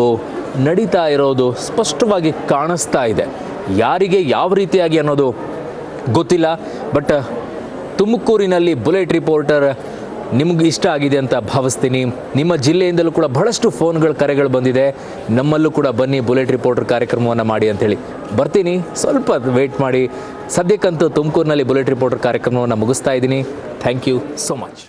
Speaker 1: ನಡೀತಾ ಇರೋದು ಸ್ಪಷ್ಟವಾಗಿ ಕಾಣಿಸ್ತಾ ಇದೆ. ಯಾರಿಗೆ ಯಾವ ರೀತಿಯಾಗಿ ಅನ್ನೋದು ಗೊತ್ತಿಲ್ಲ. ಬಟ್ ತುಮಕೂರಿನಲ್ಲಿ ಬುಲೆಟ್ ರಿಪೋರ್ಟರ್ ನಿಮ್ಗೆ ಇಷ್ಟ ಆಗಿದೆ ಅಂತ ಭಾವಿಸ್ತೀನಿ. ನಿಮ್ಮ ಜಿಲ್ಲೆಯಿಂದಲೂ ಕೂಡ ಬಹಳಷ್ಟು ಕರೆಗಳು ಬಂದಿದೆ. ನಮ್ಮಲ್ಲೂ ಕೂಡ ಬನ್ನಿ ಬುಲೆಟ್ ರಿಪೋರ್ಟರ್ ಕಾರ್ಯಕ್ರಮವನ್ನು ಮಾಡಿ ಅಂತೇಳಿ. ಬರ್ತೀನಿ, ಸ್ವಲ್ಪ ವೇಟ್ ಮಾಡಿ. ಸದ್ಯಕ್ಕಂತೂ ತುಮಕೂರಿನಲ್ಲಿ ಬುಲೆಟ್ ರಿಪೋರ್ಟರ್ ಕಾರ್ಯಕ್ರಮವನ್ನು ಮುಗಿಸ್ತಾ ಇದ್ದೀನಿ. Thank you so much.